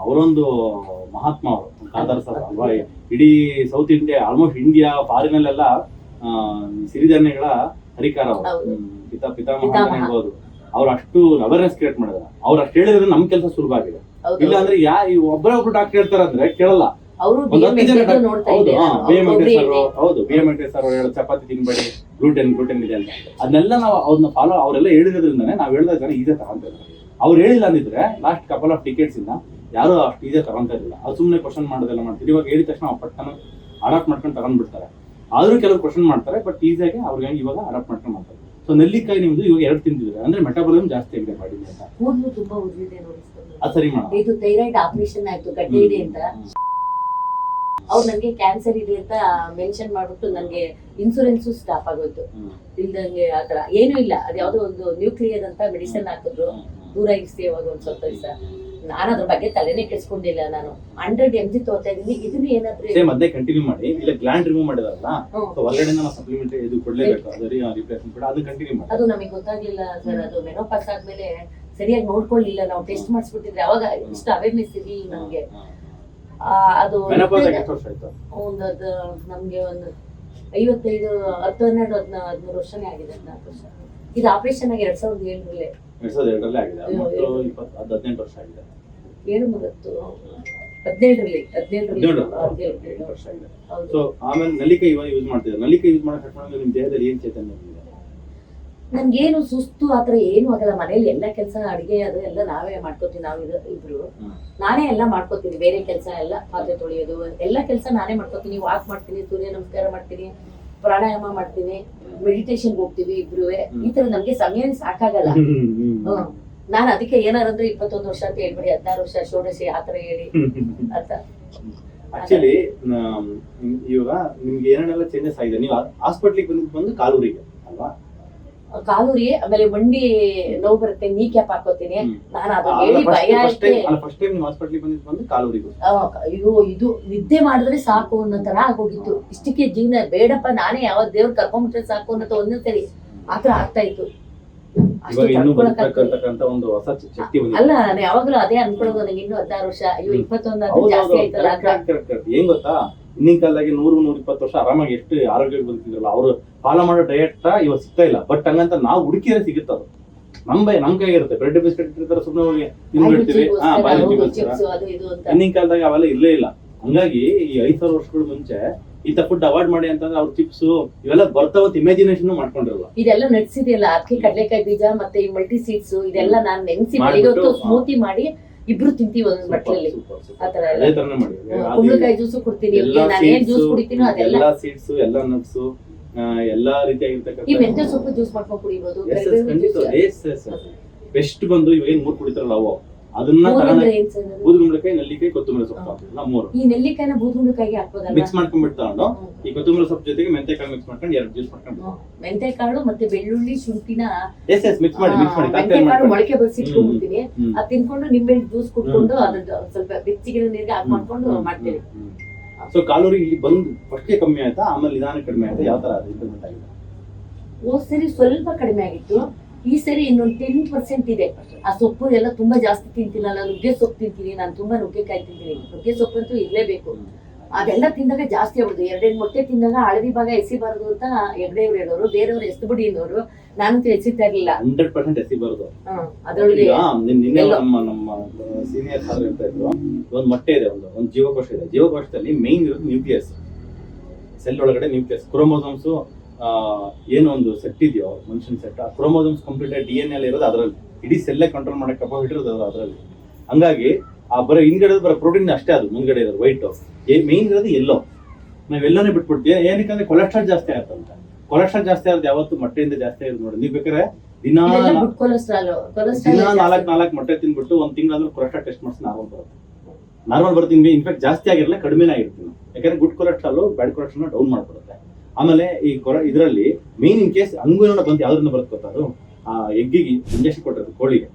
ಅವರೊಂದು ಮಹಾತ್ಮ ಅವರು, ಖಾದರ್ ಸರ್ ಅಲ್ವಾ. ಇಡೀ ಸೌತ್ ಇಂಡಿಯಾ, ಆಲ್ಮೋಸ್ಟ್ ಇಂಡಿಯಾ ಫಾರಿನಲ್ಲೆಲ್ಲ ಸಿರಿಧಾನ್ಯಗಳ ಹರಿಕಾರ ಅವರು, ಪಿತಾಮಹ ಹೇಳ್ಬೋದು. ಅವ್ರು ಅಷ್ಟು ಅವೇರ್ನೆಸ್ ಕ್ರಿಯೇಟ್ ಮಾಡಿದಾರೆ. ಅವ್ರು ಅಷ್ಟು ಹೇಳಿದ್ರೆ ನಮ್ ಕೆಲಸ ಸುಲಭ ಆಗಿದೆ. ಇಲ್ಲ ಅಂದ್ರೆ ಒಬ್ಬರೊಬ್ರು ಡಾಕ್ಟರ್ ಹೇಳ್ತಾರ ಅಂದ್ರೆ ಕೇಳಲ್ಲ, ಅವರು ಒಂದು 10 ಜನ ನೋಡ್ತಾ ಹೌದು ಇದ್ದಾರೆ BM ವೆಂಕಟೇಶ್ ಹೌದು BM ವೆಂಕಟೇಶ್ ಸರ್ ಹೇಳೋ ಚಪಾತಿ ತಿನ್ಬೇಡಿ ಗ್ಲೂಟೆನ್ ಇದೆ ಅಂತ ಅದನ್ನೆಲ್ಲ ನಾವು ಅವ್ರನ್ನ ಫಾಲೋ ಅವರೆಲ್ಲ ಹೇಳಿರೋದ್ರಿಂದಾನೆ ನಾವು ಹೇಳಿದ ಜನ ಈಜೆ ತಗೊಂತಾರೆ. ಅವ್ರು ಹೇಳಿಲ್ಲ ಅಂದಿದ್ರೆ ಲಾಸ್ಟ್ ಕಪಲ್ ಆಫ್ ಟಿಕೆಟ್ಸ್ ಇಂದ ಯಾರು ಅಷ್ಟು ಈಜೆ ತಗೊಂತ ಇರಲಿಲ್ಲ. ಅವ್ರು ಸುಮ್ಮನೆ ಕ್ವಶನ್ ಮಾಡೋದೆಲ್ಲ ಮಾಡ್ತೀವಿ. ಇವಾಗ ಹೇಳಿದ ತಕ್ಷಣ ಪಟ್ಟನ ಅಡಾಪ್ಟ್ ಮಾಡ್ಕೊಂಡು ತಗೊಂಡ್ಬಿಡ್ತಾರೆ. ಆದ್ರೂ ಕೆಲವರು ಕ್ವಶನ್ ಮಾಡ್ತಾರೆ, ಬಟ್ ಈಸಿಯಾಗಿ ಅವ್ರಿಗೆ ಇವಾಗ ಅಡಾಪ್ಟ್ ಮಾಡ್ಕೊಂಡು ಮಾಡ್ತಾರೆ. ಸೊ ನೆಲ್ಲಿಕಾಯಿ ನಿಮ್ದು ಇವಾಗ 2 ತಿಂದಿದ್ರೆ ಅಂದ್ರೆ ಮೆಟಾಬಾಲಿಸಮ್ ಜಾಸ್ತಿ ಆಗಿದೆ ಬಾಡಿಲಿ ಅಂತ. ಕೂದಲು ತುಂಬಾ ಉದ್ದಿದೆ ನೋಡಿ ಅದು ಸರಿ ಮಾಡೋಣ. ಇದು ಥೈರಾಯ್ಡ್ ಆಪರೇಷನ್ ಆಯ್ತು, ಗಡ್ಡೆ ಇದೆ ಅಂತ ಅವ್ರು ನನಗೆ ಕ್ಯಾನ್ಸರ್ ಇದೆ ಅಂತ ಮೆನ್ಷನ್ ಮಾಡ್ಬಿಟ್ಟು ನನಗೆ ಇನ್ಸೂರೆನ್ಸ್ ಸ್ಟಾಪ್ ಆಗೋಯ್ತು. ಇಲ್ದಂಗೆ ಆತರ ಏನೂ ಇಲ್ಲ. ಅದು ಯಾವ್ದೋ ಒಂದು ನ್ಯೂಕ್ಲಿಯರ್ ಅಂತ ಮೆಡಿಸಿನ್ ಹಾಕಿದ್ರು, ದೂರ ಇರಿಸಿ ಅವಾಗ ಒಂದ್ ಸ್ವಲ್ಪ ದಿವಸ. ನಾನು ಅದ್ರ ಬಗ್ಗೆ ತಲೆನೇ ಕೆಡ್ಸ್ಕೊಂಡಿಲ್ಲ. ನಾನು 100 mg ತಗೋತಾ ಇದೀನಿ. ಇದನ್ನು ಏನಾದ್ರು ಸೇಮ್ ಅದೇ ಕಂಟಿನ್ಯೂ ಮಾಡಿ. ಇಲ್ಲ ಗ್ಲ್ಯಾಂಡ್ ರಿಮೂವ್ ಮಾಡಿದಾರಲ್ಲ, ಸೊ ಹೊರಗಡೆ ನಾವು ಸಪ್ಲಿಮೆಂಟ್ ಇದು ಕೊಡ್ಲೇಬೇಕು, ಅದು ರಿಪ್ಲೇಸ್ಮೆಂಟ್ ಕೂಡ ಅದು ಕಂಟಿನ್ಯೂ ಮಾಡಿ. ಅದು ನಮಗೆ ಗೊತ್ತಾಗ್ಲಿಲ್ಲ ಸರ್. ಅದು ಮೆನೋಪಾಸ್ ಆದ್ಮೇಲೆ ಸರಿಯಾಗಿ ನೋಡ್ಕೊಳ್ಳಿಲ್ಲ ನಾವು. ಟೆಸ್ಟ್ ಮಾಡಿಸ್ಬಿಟ್ಟಿದ್ರೆ ಅವಾಗ ಇಷ್ಟು ಅವೇರ್ನೆಸ್ ಇರ್ಲಿಲ್ಲ ನಮ್ಗೆ. ಅದು ಒಂದು ನಮ್ಗೆ ಒಂದು 55 10 12 13 ವರ್ಷನೇ ಆಗಿದೆ. 14 ವರ್ಷ. ಇದು ಆಪರೇಷನ್ ಆಗಿ 2007 2002 ಆಗಿದೆ. 18 ವರ್ಷ ಆಗಿದೆ. 7 17 ವರ್ಷ ಆಗಿದೆ. ಸೊ ಆಮೇಲೆ ನಲ್ಲಿಕಾಯಿ ಇವಾಗ ಯೂಸ್ ಮಾಡ್ತಿದ್ದಾರೆ. ನಲ್ಲಿಕಾಯಿ ಯೂಸ್ ಮಾಡಕ್ಕೆ ನಿಮ್ ದೇಹದಲ್ಲಿ ಏನ್ ಚೇತನ ಇದೆ? ನನ್ಗೇನು ಸುಸ್ತು ಆತರ ಏನು ಆಗಲ್ಲ. ಮನೇಲಿ ಎಲ್ಲ ಕೆಲಸ ಅಡಿಗೆ ಅದು ಎಲ್ಲ ನಾವೇ ಮಾಡ್ಕೋತೀವಿ. ನಾವು ಇಬ್ರು ನಾನೇ ಎಲ್ಲ ಮಾಡ್ಕೋತೀನಿ. ಬೇರೆ ಕೆಲಸ ಎಲ್ಲ ಪಾತ್ರೆ ತೊಳೆಯೋದು ಎಲ್ಲ ಕೆಲಸ ನಾನೇ ಮಾಡ್ಕೋತೀನಿ. ವಾಕ್ ಮಾಡ್ತೀನಿ, ಸೂರ್ಯ ನಮಸ್ಕಾರ ಮಾಡ್ತೀನಿ, ಪ್ರಾಣಾಯಾಮ ಮಾಡ್ತೀನಿ, ಮೆಡಿಟೇಷನ್ ಹೋಗ್ತೀವಿ ಇಬ್ರು. ಈ ತರ ನಮ್ಗೆ ಸಮಯ ಸಾಕಾಗಲ್ಲ. ನಾನು ಅದಕ್ಕೆ ಏನಾರಂದ್ರೆ 21 ವರ್ಷ ಅಂತ ಹೇಳ್ಬಿಡಿ, 16 ವರ್ಷ ಷೋಡಶಿ ಆತರ ಹೇಳಿ ಅಂತ. ಆಕ್ಚುಲಿ ಇವಾಗ ನಿಮ್ಗೆ ಏನೇನೆಲ್ಲ ಚೇಂಜಸ್ ಆಗಿದೆ. ನೀವು ಹಾಸ್ಪಿಟ್ಲಿಗೆ ಬಂದು ಕಾಲೂರಿಗೆ ಅಲ್ವಾ? ಕಾಲೂರಿ, ಆಮೇಲೆ ಮಂಡಿ ನೋವು ಬರುತ್ತೆ, ನೀ ಕ್ಯಾಪ್ ಹಾಕೋತೀನಿ. ನಾನು ಅದು ಹೇಳಿ ಭಯ ಫಸ್ಟ್ ಟೈಮ್ ಹಾಸ್ಪಿಟ್ಲಿಗೆ ಬಂದು ಕಾಲೂರಿಗೆ ಅಯ್ಯೋ ಇದು ನಿದ್ದೆ ಮಾಡಿದ್ರೆ ಸಾಕು ಅನ್ನೋ ತರ ಆಗೋಗಿತ್ತು. ಇಷ್ಟಕ್ಕೆ ಜೀವನ ಬೇಡಪ್ಪ, ನಾನೇ ಯಾವ ದೇವ್ರು ಕರ್ಕೊಂಡ್ಬಿಟ್ರೆ ಸಾಕು ಅನ್ನೋ ಒಂದೊಂದ್ಸರಿ ಆತರ ಆಗ್ತಾ ಇತ್ತು. ಅಲ್ಲ ನಾನು ಯಾವಾಗ್ಲೂ ಅದೇ ಅನ್ಕೊಳ್ಳೋದು. ನನಗೆ ಇನ್ನು 16 ವರ್ಷ, ಅಯ್ಯೋ 21 ಜಾಸ್ತಿ ಆಯ್ತಲ್ಲ. ಏನ್ ಗೊತ್ತಾ, ಹಿಂದಿನ ಕಾಲದಾಗೆ 100-120 ವರ್ಷ ಆರಾಮಾಗಿ ಎಷ್ಟು ಆರೋಗ್ಯಕ್ಕೆ ಬಂದಿದ್ರಲ್ಲ, ಅವರು ಫಾಲೋ ಮಾಡೋ ಡಯಟ್ ಇವಾಗ ಸಿಗ್ತಾ ಇಲ್ಲ. ಬಟ್ ಹಂಗಂತ ನಾವು ಹುಡುಕಿದ್ರೆ ಸಿಗುತ್ತದ. ನಮ್ ಕೈ ಇರುತ್ತೆ. ಬ್ರೆಡ್ ಬಿಸ್ಕೆಟ್ ಇರ್ತಾರೆ, ಸುಮ್ಮನೆ ಹೋಗಿ ತಿನ್ಬಿಡ್ತೀವಿ. ಹಿಂದಿನ ಕಾಲದಾಗ ಅವೆಲ್ಲ ಇಲ್ಲೇ ಇಲ್ಲ. ಹಂಗಾಗಿ ಈ 5000 ವರ್ಷಗಳ ಮುಂಚೆ ಇಂಥ ಫುಡ್ ಅವಾಯ್ಡ್ ಮಾಡಿ ಅಂತಂದ್ರೆ ಅವ್ರ ಚಿಪ್ಸ್ ಇವೆಲ್ಲ ಬರ್ತಾವಂತ ಇಮ್ಯಾಜಿನೇಷನ್ ಮಾಡ್ಕೊಂಡಿರಲ್ಲ. ಇದೆಲ್ಲ ನಡ್ಸಿದೆಯಲ್ಲ, ಅದಕ್ಕೆ ಕಡಲೆಕಾಯಿ ಬೀಜ ಮತ್ತೆ ಈ ಮಲ್ಟಿ ಸೀಡ್ಸ್ ಇದೆಲ್ಲ ನಾನು ನೆನ್ಸಿ ಬೆಳಿಗ್ಗೆ ಸ್ಮೂತಿ ಮಾಡಿ ಇಬ್ರು ತಿಂತೀವಿ ಒಂದೊಂದು ಬಟ್ಲಲ್ಲಿ. ಆತರ ಅದೇ ತರನೇ ಮಾಡಿ ಕುಂಬಳಕಾಯಿ ಜ್ಯೂಸು ಕುಡ್ತೀನಿ. ನಾನು ಏನ್ ಜ್ಯೂಸ್ ಕುಡಿತೀನೋ ಅದೆಲ್ಲ ಸೀಡ್ಸ್, ಎಲ್ಲ ನಟ್ಸ್, ಎಲ್ಲಾ ರೀತಿಯಾಗಿರ್ತಕ್ಕಂಥ ಈ ಮೆಂತ್ಯ ಸೊಪ್ಪು ಜ್ಯೂಸ್ ಮಾಡ್ಕೊಂಡು ಕುಡಿಬಹುದು. ಬೆಸ್ಟ್ ಬಂದು ಇವಾಗ 3 ಕುಡಿತಾರಲ್ಲ ಅವು, ಅದನ್ನ ಬೂದುಗುಂಬಳಕಾಯಿ, ನೆಲ್ಲಿಕಾಯಿ, ಕೊತ್ತಂಬರಿ ಸೊಪ್ಪು 3. ಈ ನೆಲ್ಲಿಕಾಯಿನ ಬೂದುಗುಂಬಳಕಾಯಿಗೆ ಹಾಕ್ಬೋದಲ್ಲ? ಮಿಕ್ಸ್ ಮಾಡ್ಕೊಂಡ್ಬಿಟ್ಟು ತಗೊಂಡು ಈ ಕೊತ್ತಂಬರಿ ಸೊಪ್ಪು ಜೊತೆಗೆ ಮೆಂತೆಕಾಳು ಮಿಕ್ಸ್ ಮಾಡ್ಕೊಂಡು 2 ಜ್ಯೂಸ್ ಮಾಡ್ಕೊಂಡು, ಮೆಂತೆಕಾಳು ಮತ್ತೆ ಬೆಳ್ಳುಳ್ಳಿ ಶುಂಠಿನ ಮಿಕ್ಸ್ ಮಾಡಿ ಮೆಂತೆಕಾಳು ಮೊಳಕೆ ಬರ್ಸಿ ಇಟ್ಕೊಂಡ್ಬಿಡ್ತೀನಿ. ಅದ್ ತಿನ್ಕೊಂಡು ನಿಂಬೆ ಜ್ಯೂಸ್ ಕುಡ್ಕೊಂಡು ಅದ್ರ ಸ್ವಲ್ಪ ಬೆಚ್ಚಗಿರೋ ನೀರಿಗೆ ಹಾಕಿ ಮಾಡ್ಕೊಂಡು ಮಾಡ್ತೀನಿ. ಸೊ ಕಾಲೋರಿ ಇಲ್ಲಿ ಬಂದು ಫಸ್ಟ್ ಕಮ್ಮಿ ಆಯ್ತಾ, ಆಮೇಲೆ ನಿಧಾನ ಕಡಿಮೆ ಆಯ್ತಾ, ಯಾವ ತರ ಇಂಪ್ರೂವ್ಮೆಂಟ್ ಆಗಿದೆ? ಹೋದ್ ಸರಿ ಸ್ವಲ್ಪ ಕಡಿಮೆ ಆಗಿತ್ತು, ಈ ಸರಿ ಇನ್ನೊಂದು 10% ಇದೆ. ಆ ಸೊಪ್ಪು ಎಲ್ಲ ತುಂಬಾ ಜಾಸ್ತಿ ತಿಂತಿಲ್ಲ. ನಾನು ನುಗ್ಗೆ ಸೊಪ್ಪು ತಿಂತೀನಿ, ನಾನು ತುಂಬಾ ನುಗ್ಗೆಕಾಯಿ ತಿಂತೀನಿ. ನುಗ್ಗೆ ಸೊಪ್ಪು ಅಂತೂ ಇರ್ಲೇಬೇಕು. ಅದೆಲ್ಲ ತಿಂದಾಗ ಜಾಸ್ತಿ ಆಗ್ಬಿಡುದು. 2 ಮೊಟ್ಟೆ ತಿಂದಾಗ ಹಳದಿ ಭಾಗ ಎಸಿಬಾರದು ಅಂತ ಹೆಗ್ಡೆಯವ್ರು ಹೇಳೋರು, ಬೇರೆಯವ್ರು ಎಸ್ಬಿಡಿ ಅನ್ನೋರು. ನಾನಂತೂ ಎಸಿತಾ ಇರ್ಲಿಲ್ಲ. 100% ಎಸಿಬಾರದು. ಅದ್ರೊಳಗೆ ನಮ್ಮ ಸೀನಿಯರ್ ಸರ್ ಹೇಳ್ತಾ ಇದ್ರು, ಒಂದು ಮೊಟ್ಟೆ ಇದೆ, ಒಂದು ಜೀವಕೋಶ ಇದೆ. ಜೀವಕೋಶದಲ್ಲಿ ಮೇನ್ ಇರೋದು ನ್ಯೂಕ್ಲಿಯಸ್. ಸೆಲ್ ಒಳಗಡೆ ನ್ಯೂಕ್ಲಿಯಸ್, ಕ್ರೋಮೋಸೋಮ್ಸ್ ಏನೋ ಒಂದು ಸೆಟ್ ಇದೆಯೋ ಮನುಷ್ಯನ ಸೆಟ್, ಆ ಕ್ರೋಮೋಸೋಮ್ಸ್ ಕಂಪ್ಲೀಟ್ DNA ಇರೋದು ಅದರಲ್ಲಿ. ಇಡೀ ಸೆಲ್ಲೇ ಕಂಟ್ರೋಲ್ ಮಾಡಕ್ಕೆ ಕೆಪಾಸಿಟಿ ಇರೋದು ಅದರಲ್ಲಿ. ಹಂಗಾಗಿ ಆ ಬರೋ ಹಿಂದ್ಗಡೆ ಬರೋ ಪ್ರೋಟೀನ್ ಅಷ್ಟೇ, ಅದು ಮುಂದ್ಗಡೆ ಇರೋದು ವೈಟ್. ಮೇನ್ ಇರೋದು ಎಲ್ಲೋ. ನಾವೆಲ್ಲನೇ ಬಿಟ್ಬಿಡ್ತೀವಿ. ಏನಕ್ಕೆ ಕೊಲೆಸ್ಟ್ರಾಲ್ ಜಾಸ್ತಿ ಆಗುತ್ತಂತ. ಕೊಲೆಸ್ಟ್ರಾಲ್ ಜಾಸ್ತಿ ಆಗುತ್ತೆ ಯಾವತ್ತು ಮೊಟ್ಟೆಯಿಂದ ಜಾಸ್ತಿ ಆಗುತ್ತೆ ನೋಡಿ. ನೀವು ಬೇಕಾದ್ರೆ ದಿನ 4 ಮೊಟ್ಟೆ ತಿನ್ಬಿಟ್ಟು 1 ತಿಂಗಳಾದ್ರೂ ಕೊಲೆಸ್ಟ್ರಾಲ್ ಟೆಸ್ಟ್ ಮಾಡಿಸಿ ನಾರ್ಮಲ್ ಬರ್ತೀನಿ. ಇನ್ಫ್ಯಾಕ್ಟ್ ಜಾಸ್ತಿ ಆಗಿರಲ್ಲ, ಕಡಿಮೆನೇ ಆಗಿರ್ತೀನಿ. ಯಾಕಂದ್ರೆ good cholesterol bad cholesterol down ಮಾಡ್ಬಿಡುತ್ತೆ. ಆಮೇಲೆ ಈ ಇದರಲ್ಲಿ ಮೇನ್ ಇನ್ ಕೇಸ್ ಅಂಗುನ ಬಂದು ಯಾವ್ದ್ರಿಂದ ಬರುತ್ತೆ ಗೊತ್ತಾ, ಅದು ಆ ಎಗ್ಗಿಗೆ ಇಂಜೆಕ್ಷನ್ ಕೊಟ್ಟಿರೋದು, ಕೋಳಿಗೆ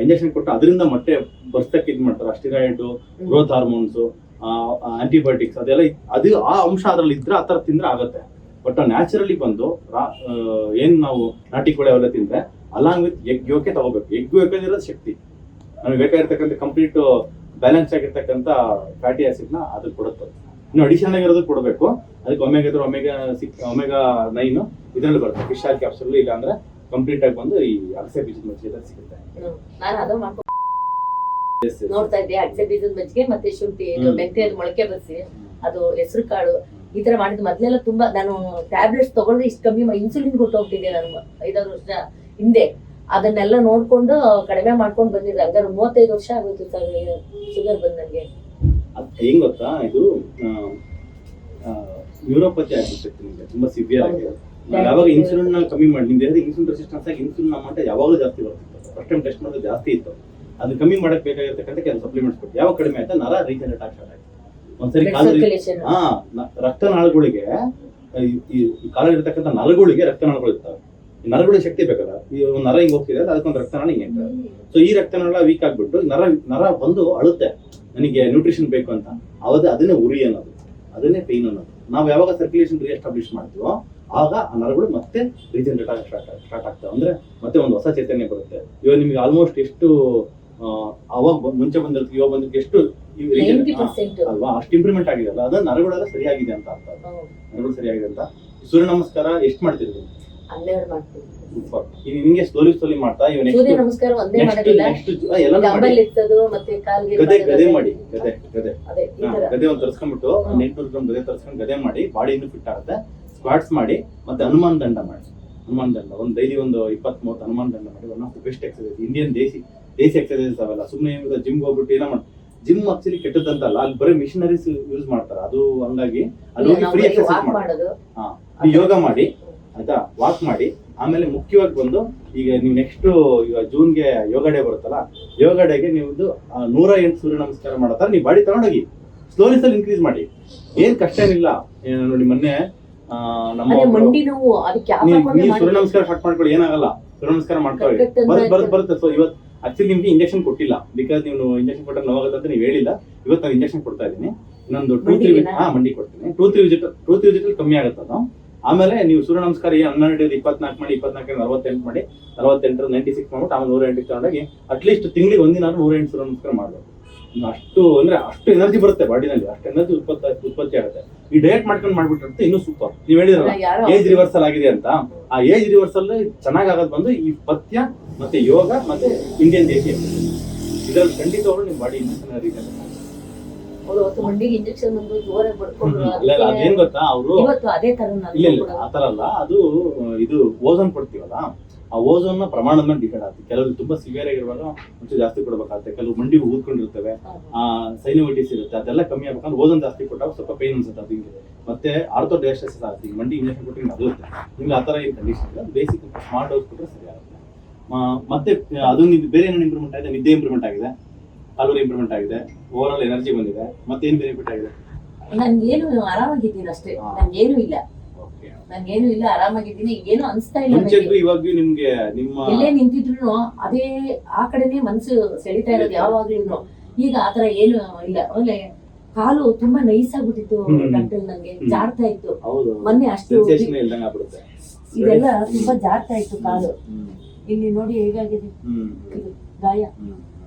ಇಂಜೆಕ್ಷನ್ ಕೊಟ್ಟು ಅದರಿಂದ ಮೊಟ್ಟೆ ಬರ್ಸ್ತಕ್ಕೆ ಇದು ಮಾಡ್ತಾರೆ. ಸ್ಟಿರಾಯ್ಡ್, ಗ್ರೋತ್ ಹಾರ್ಮೋನ್ಸ್, ಆಂಟಿಬಯೋಟಿಕ್ಸ್ ಅದೆಲ್ಲ ಅದು ಆ ಅಂಶ ಅದ್ರಲ್ಲಿ ಇದ್ರೆ ಆ ತರ ತಿಂದ್ರೆ ಆಗುತ್ತೆ. ಬಟ್ ನ್ಯಾಚುರಲಿ ಬಂದು ಏನ್ ನಾವು ನಾಟಿ ಕೋಳಿ ಅವೆಲ್ಲ ತಿಂದ್ರೆ ಅಲಾಂಗ್ ವಿತ್ ಎಗ್ ಯೋಕೆ ತಗೋಬೇಕು. ಎಗ್ ಯೋಕೆ ಶಕ್ತಿ ನಮಗೆ ಬೇಕಾಗಿರ್ತಕ್ಕಂಥ ಕಂಪ್ಲೀಟ್ ಬ್ಯಾಲೆನ್ಸ್ ಆಗಿರ್ತಕ್ಕಂಥ ಫ್ಯಾಟಿ ಆಸಿಡ್ ನ ಅದು ಕೊಡುತ್ತೆ. ಇನ್ನು ಅಡಿಷನಲ್ ಆಗಿರೋದು ಕೊಡಬೇಕು. ಅದಕ್ಕೆ ಒಮೆಗಾ 9 ಇದರಲ್ಲಿ ಬರುತ್ತೆ, ಫಿಶ್ ಆಯಿಲ್ ಕ್ಯಾಪ್ಸೂಲ್. ಇಲ್ಲ ಅಂದ್ರೆ ಕಂಪ್ಲೀಟ್ ಆಗಿ ಬಂದು ಈ ಅಗಸೆ ಬೀಜದ ಮಜ್ಜಿಗೆದಲ್ಲಿ ಸಿಗುತ್ತೆ. ನೋಡ್ತಾ ಇದ್ದೆ ಅಗಸೆ ಬೀಜದ ಮಜ್ಜಿಗೆ ಮತ್ತೆ ಶುಂಠಿ ಇದು ಮೆಂತ್ಯದ ಮೊಳಕೆ ಬರಿಸಿ ಅದು ಹೆಸರು ಕಾಳು ಈ ತರ ಮಾಡಿದ್ ಮೊದ್ಲೆಲ್ಲ ತುಂಬಾ ನಾನು ಟ್ಯಾಬ್ಲೆಟ್ಸ್ ತಗೊಳ್ದೆ ಇಷ್ಟು ಕಮ್ಮಿ ಇನ್ಸುಲಿನ್ ಕೊಟ್ಟು ಹೋಗ್ತಿದ್ದೆ ನಾನು 5-6 ವರ್ಷ ಹಿಂದೆ. ಅದನ್ನೆಲ್ಲ ನೋಡ್ಕೊಂಡು ಕಡಿಮೆ ಮಾಡ್ಕೊಂಡು ಬಂದಿದ್ದೆ. ಹಂಗಾರೆ 35 ವರ್ಷ ಆಗೋಯ್ತು ಸರ್ ಶುಗರ್ ಬಂದ್ ನನಗೆ. ಹೆಂಗ್ ಗೊತ್ತಾ, ಇದು ನ್ಯೂರೋಪತಿ ಆಗಿರುತ್ತೆ ನಿಮ್ಗೆ, ತುಂಬಾ ಸಿವಿಯರ್ ಆಗಿದೆ. ಯಾವಾಗ ಇನ್ಸುಲಿನ್ ಕಮ್ಮಿ ಮಾಡಿ ನಿಮ್ಗೆ ಇನ್ಸುಲಿನ್ ರೆಸಿಸ್ಟೆನ್ಸ್ ಆಗಿ ಇನ್ಸುಲಿನ್ ಅಮೌಂಟ್ ಯಾವಾಗಲೂ ಜಾಸ್ತಿ ಬರ್ತಿತ್ತು. ಫಸ್ಟ್ ಟೈಮ್ ಟೆಸ್ಟ್ ಮಾಡೋದು ಜಾಸ್ತಿ ಇತ್ತು. ಅದು ಕಮ್ಮಿ ಮಾಡಕ್ ಬೇಕಾಗಿರ್ತಕ್ಕಂಥ ಕೆಲವು ಸಪ್ಲಿಮೆಂಟ್ಸ್ ಕೊಟ್ಟು ಯಾವಾಗ ಕಡಿಮೆ ಆಯ್ತಾ ನರ ರೀಜನರೇಟ್ ಆಗಿ ಸ್ಟಾರ್ಟ್ ಆಯ್ತು. ಒಂದ್ಸರಿ ರಕ್ತನಾಳಗಳಿಗೆ ಈ ಕಾಲಲ್ಲಿರ್ತಕ್ಕಂಥ ನರಗಳಿಗೆ ರಕ್ತನಾಳಗಳು ಇರ್ತಾವೆ. ಈ ನರಗಳಿಗೆ ಶಕ್ತಿ ಬೇಕಲ್ಲ, ಈ ಒಂದು ನರ ಹಿಂಗ್ ಹೋಗ್ತಿದೆ ಅದಕ್ಕೊಂದು ರಕ್ತನಾಳ ಹಿಂಗೆ. ಸೊ ಈ ರಕ್ತನಾಳ ವೀಕ್ ಆಗ್ಬಿಟ್ಟು ನರ ಬಂದು ಅಳುತ್ತೆ ನನಗೆ ನ್ಯೂಟ್ರಿಷನ್ ಬೇಕು ಅಂತ. ಅದನ್ನೇ ಉರಿ ಅನ್ನೋದು, ಅದನ್ನೇ ಪೇನ್ ಅನ್ನೋದು. ನಾವು ಯಾವಾಗ ಸರ್ಕ್ಯುಲೇಷನ್ ರಿಎಸ್ಟಾಬ್ಲಿಷ್ ಮಾಡ್ತೀವೋ ಆಗ ಆ ನರಗಳು ಮತ್ತೆ ರೀಜನರೇಟ್ ಆಗಿ ಸ್ಟಾರ್ಟ್ ಆಗ್ತವೆ. ಅಂದ್ರೆ ಮತ್ತೆ ಒಂದು ಹೊಸ ಚೈತನ್ಯ ಬರುತ್ತೆ. ಇವಾಗ ನಿಮ್ಗೆ ಆಲ್ಮೋಸ್ಟ್ ಎಷ್ಟು ಅವಾಗ ಮುಂಚೆ ಬಂದಿರ್ತೀವಿ ಇವಾಗ ಬಂದಿದ್ದು ಎಷ್ಟು ಅಲ್ವಾ, ಅಷ್ಟು ಇಂಪ್ರೂವ್ಮೆಂಟ್ ಆಗಿದೆ ಅಲ್ಲ. ಅದು ನರಗಳೆಲ್ಲ ಸರಿಯಾಗಿದೆ ಅಂತ ಅರ್ಥ. ನರಗಳು ಸರಿಯಾಗಿದೆ ಅಂತ. ಸೂರ್ಯ ನಮಸ್ಕಾರ ಎಷ್ಟು ಮಾಡ್ತಿದ್ರು? 12 ಮಾಡ್ತೀವಿ. ನಿಂಗೆ ಸ್ಲೋಲಿ ಮಾಡ್ತಾ ಸೂರ್ಯ ನಮಸ್ಕಾರ ಒಂದೇ ಮಾಡೋದಿಲ್ಲ, ಡಂಬಲ್ ಎತ್ತೋದು ಮತ್ತೆ ಕಾಲ್ಗೆ ಗದೆ ಮಾಡಿ ಗದೆ ಒಂದು ತರ್ಸ್ಕೊಂಡ್ಬಿಟ್ಟು 800 ಗ್ರಾಮ್ ಗದೆ ತರ್ಸ್ಕೊಂಡು ಗದೆ ಮಾಡಿ ಬಾಡಿ ಇನ್ನೂ ಫಿಟ್ ಆಗುತ್ತೆ. ಸ್ಕ್ವಾಟ್ಸ್ ಮಾಡಿ ಮತ್ತೆ ಹನುಮಾನ್ ದಂಡ ಮಾಡಿ. ಹನುಮಾನ್ ದಂಡ ಒಂದು ಡೈಲಿ ಒಂದು 20-30 ಹನುಮಾನ್ ದಂಡ ಮಾಡಿ. One of the best exercise, Indian Desi exercise ಅವೆಲ್ಲ. ಸುಮ್ಮನೆ ಜಿಮ್ಗೆ ಹೋಗ್ಬಿಟ್ಟು ಏನೋ ಮಾಡಿ, ಜಿಮ್ ಆಕ್ಚುಲಿ ಕೆಟ್ಟದಂತಲ್ಲ, ಅಲ್ಲಿ ಬರೀ ಮಿಷನರೀಸ್ ಯೂಸ್ ಮಾಡ್ತಾರೆ. ಅದು ಹಂಗಾಗಿ ಅಲ್ಲಿ ಹೋಗಿ ಫ್ರೀ ಎಕ್ಸರ್ಸೈಸ್ ಮಾಡೋದು. ಯೋಗ ಮಾಡಿ ಆಯ್ತಾ, ವಾಕ್ ಮಾಡಿ. ಆಮೇಲೆ ಮುಖ್ಯವಾಗಿ ಬಂದು ಈಗ ನೀವು ನೆಕ್ಸ್ಟ್ ಇವಾಗ ಜೂನ್ಗೆ ಯೋಗ ಡೇ ಬರುತ್ತಲ್ಲ, ಯೋಗ ಡೇಗೆ ನೀವು 108 ಸೂರ್ಯ ನಮಸ್ಕಾರ ಮಾಡತ್ತಾರೆ. ನೀವು ಬಾಡಿ ತಗೊಂಡೋಗಿ ಸ್ಲೋಲಿ ಇನ್ಕ್ರೀಸ್ ಮಾಡಿ. ಏನ್ ಕಷ್ಟ ಏನಿಲ್ಲ. ನೋಡಿ ಮೊನ್ನೆ ನಮ್ಮ ನೀವು ಸೂರ್ಯ ನಮಸ್ಕಾರ ಸ್ಟಾರ್ಟ್ ಮಾಡ್ಕೊಳ್ಳಿ, ಏನಾಗಲ್ಲ. ಸೂರ್ಯ ನಮಸ್ಕಾರ ಮಾಡ್ಕೊಳ್ಳಿ, ಬರುತ್ತೆ. ಸೊ ಇವತ್ತು ಆಕ್ಚುಲಿ ನಿಮ್ಗೆ ಇಂಜೆಕ್ಷನ್ ಕೊಟ್ಟಿಲ್ಲ, ಬಿಕಾಸ್ ನೀವು ಇಂಜೆಕ್ಷನ್ ಕೊಟ್ಟಾಗ ನೋವಾಗುತ್ತೆ ಅಂತ ನೀವು ಹೇಳಿಲ್ಲ. ಇವತ್ತು ನಾನು ಇಂಜೆಕ್ಷನ್ ಕೊಡ್ತಾ ಇದ್ದೀನಿ. ಇನ್ನೊಂದು 2-3 ಮಂಡಿ ಕೊಡ್ತೀನಿ. 2-3 ವಿಸಿಟ್ ಕಮ್ಮಿ ಆಗುತ್ತೆ ಅದು. ಆಮೇಲೆ ನೀವು ಸೂರ್ಯ ನಮಸ್ಕಾರ 12 24 ಮಾಡಿ, 24 48 ಮಾಡಿ, 48 96 ಮಾಡ್ಬಿಟ್ಟು ಆಮೇಲೆ 108 ತಗೊಂಡಾಗಿ ಅಟ್ಲೀಸ್ಟ್ ತಿಂಗಳಿಗೆ ಒಂದಿನ 108 ಸೂರ್ಯ ನಮಸ್ಕಾರ ಮಾಡಬೇಕು. ಅಷ್ಟು ಅಂದ್ರೆ ಅಷ್ಟು ಎನರ್ಜಿ ಬರುತ್ತೆ ಬಾಡಿನಲ್ಲಿ, ಅಷ್ಟು ಎನರ್ಜಿ ಉತ್ಪತ್ತಿ ಆಗುತ್ತೆ. ಈ ಡಯಟ್ ಮಾಡ್ಕೊಂಡು ಮಾಡ್ಬಿಟ್ಟಿರುತ್ತೆ ಇನ್ನೂ ಸೂಪರ್. ನೀವ್ ಹೇಳಿದ್ರಲ್ಲ ಏಜ್ ರಿವರ್ಸಲ್ ಆಗಿದೆ ಅಂತ, ಆ ಏಜ್ ರಿವರ್ಸಲ್ ಚೆನ್ನಾಗ್ ಆಗೋದು ಬಂದು ಈ ಪಥ್ಯ ಮತ್ತೆ ಯೋಗ ಮತ್ತೆ ಇಂಡಿಯನ್ ದೇಶಿ ಇದ್ರಲ್ಲಿ ಖಂಡಿತವಾಗ್ಲೂ ನಿಮ್ ಬಾಡಿ ಇನ್ನೂ ಚೆನ್ನಾಗಿ ರೀಚ್ ಆಗುತ್ತೆ. ಅದೇನ್ ಗೊತ್ತಾ, ಅವರು ಇಲ್ಲ ಆತರ ಅಲ್ಲ, ಅದು ಇದು ಓಝೋನ್ ಕೊಡ್ತೀವಲ್ಲ, ಆ ಓಝೋನ್ ನ ಪ್ರಮಾಣದ ಮೇಲೆ ಡಿಪೆಂಡ್ ಆಗುತ್ತೆ. ಕೆಲವರು ತುಂಬಾ ಸಿವಿಯರ್ ಆಗಿರುವಾಗ ಮುಂಚೆ ಜಾಸ್ತಿ ಕೊಡ್ಬೇಕಾಗುತ್ತೆ. ಕೆಲವು ಮಂಡಿ ಊದ್ಕೊಂಡಿರ್ತವೆ, ಸೈನೋವೈಟಿಸ್ ಇರುತ್ತೆ, ಅದೆಲ್ಲ ಕಮ್ಮಿ ಆಗ್ಬೇಕಂದ್ರೆ ಓಝೋನ್ ಜಾಸ್ತಿ ಕೊಟ್ಟಾಗ ಸ್ವಲ್ಪ ಪೇನ್ ಅನ್ಸುತ್ತೆ. ಅದು ಹಿಂಗೆ ಮತ್ತೆ ಆರ್ಥೋಡಯಾಸ್ಟಿಸ್ ಆಗುತ್ತೆ. ಈಗ ಮಂಡಿ ಇಂಜೆಕ್ಷನ್ ಕೊಟ್ಟು ನಗುತ್ತೆ. ನಿಮ್ಗೆ ಆ ತರ ಏನು ಕಂಡೀಷನ್ ಇಲ್ಲ. ಬೇಸಿಕ್ ಸ್ಮಾರ್ಟ್ ಡೋಸ್ ಕೊಟ್ಟರೆ ಸರಿ ಆಗುತ್ತೆ. ಮತ್ತೆ ಅದು ಬೇರೆ ಏನೇನು ಇಂಪ್ರೂವ್ಮೆಂಟ್ ಆಗಿದೆ? ನಿದ್ದೆ ಇಂಪ್ರೂವ್ಮೆಂಟ್ ಆಗಿದೆ, ಕ್ಯಾಲೋರಿ ಇಂಪ್ರೂವ್ಮೆಂಟ್ ಆಗಿದೆ, ಓವರ್ ಆಲ್ ಎನರ್ಜಿ ಬಂದಿದೆ. ಮತ್ತೇನು ಬೆನಿಫಿಟ್ ಆಗಿದೆ? ನನ್ಗೇನು ಆರಾಮಾಗಿದ್ದೀನಿ ಅಷ್ಟೇ, ನನ್ಗೇನು ಇಲ್ಲ, ಆರಾಮಾಗಿದ್ದೀನಿ. ಏನು ಅನ್ಸ್ತಾ ಇಲ್ಲ. ಇವಾಗ ನಿಮ್ಗೆ ನಿಮ್ಮ ಎಲ್ಲೇ ನಿಂತಿದ್ರು ಅದೇ ಆ ಕಡೆನೆ ಮನ್ಸು ಸೆಳಿತಾ ಇರೋದು ಯಾವಾಗ್ಲೂ. ಈಗ ಆತರ ಏನು ಇಲ್ಲ. ಆಮೇಲೆ ಕಾಲು ತುಂಬಾ ನೈಸ್ ಆಗ್ಬಿಟ್ಟಿತ್ತು, ಗಂಟಲು ನಂಗೆ ಜಾಡ್ತಾ ಇತ್ತು ಮೊನ್ನೆ. ಅಷ್ಟು ಇದೆಲ್ಲ ತುಂಬಾ ಜಾಡ್ತಾ ಇತ್ತು ಕಾಲು. ಇಲ್ಲಿ ನೋಡಿ ಹೇಗಾಗಿದೆ ಇದು ಗಾಯ.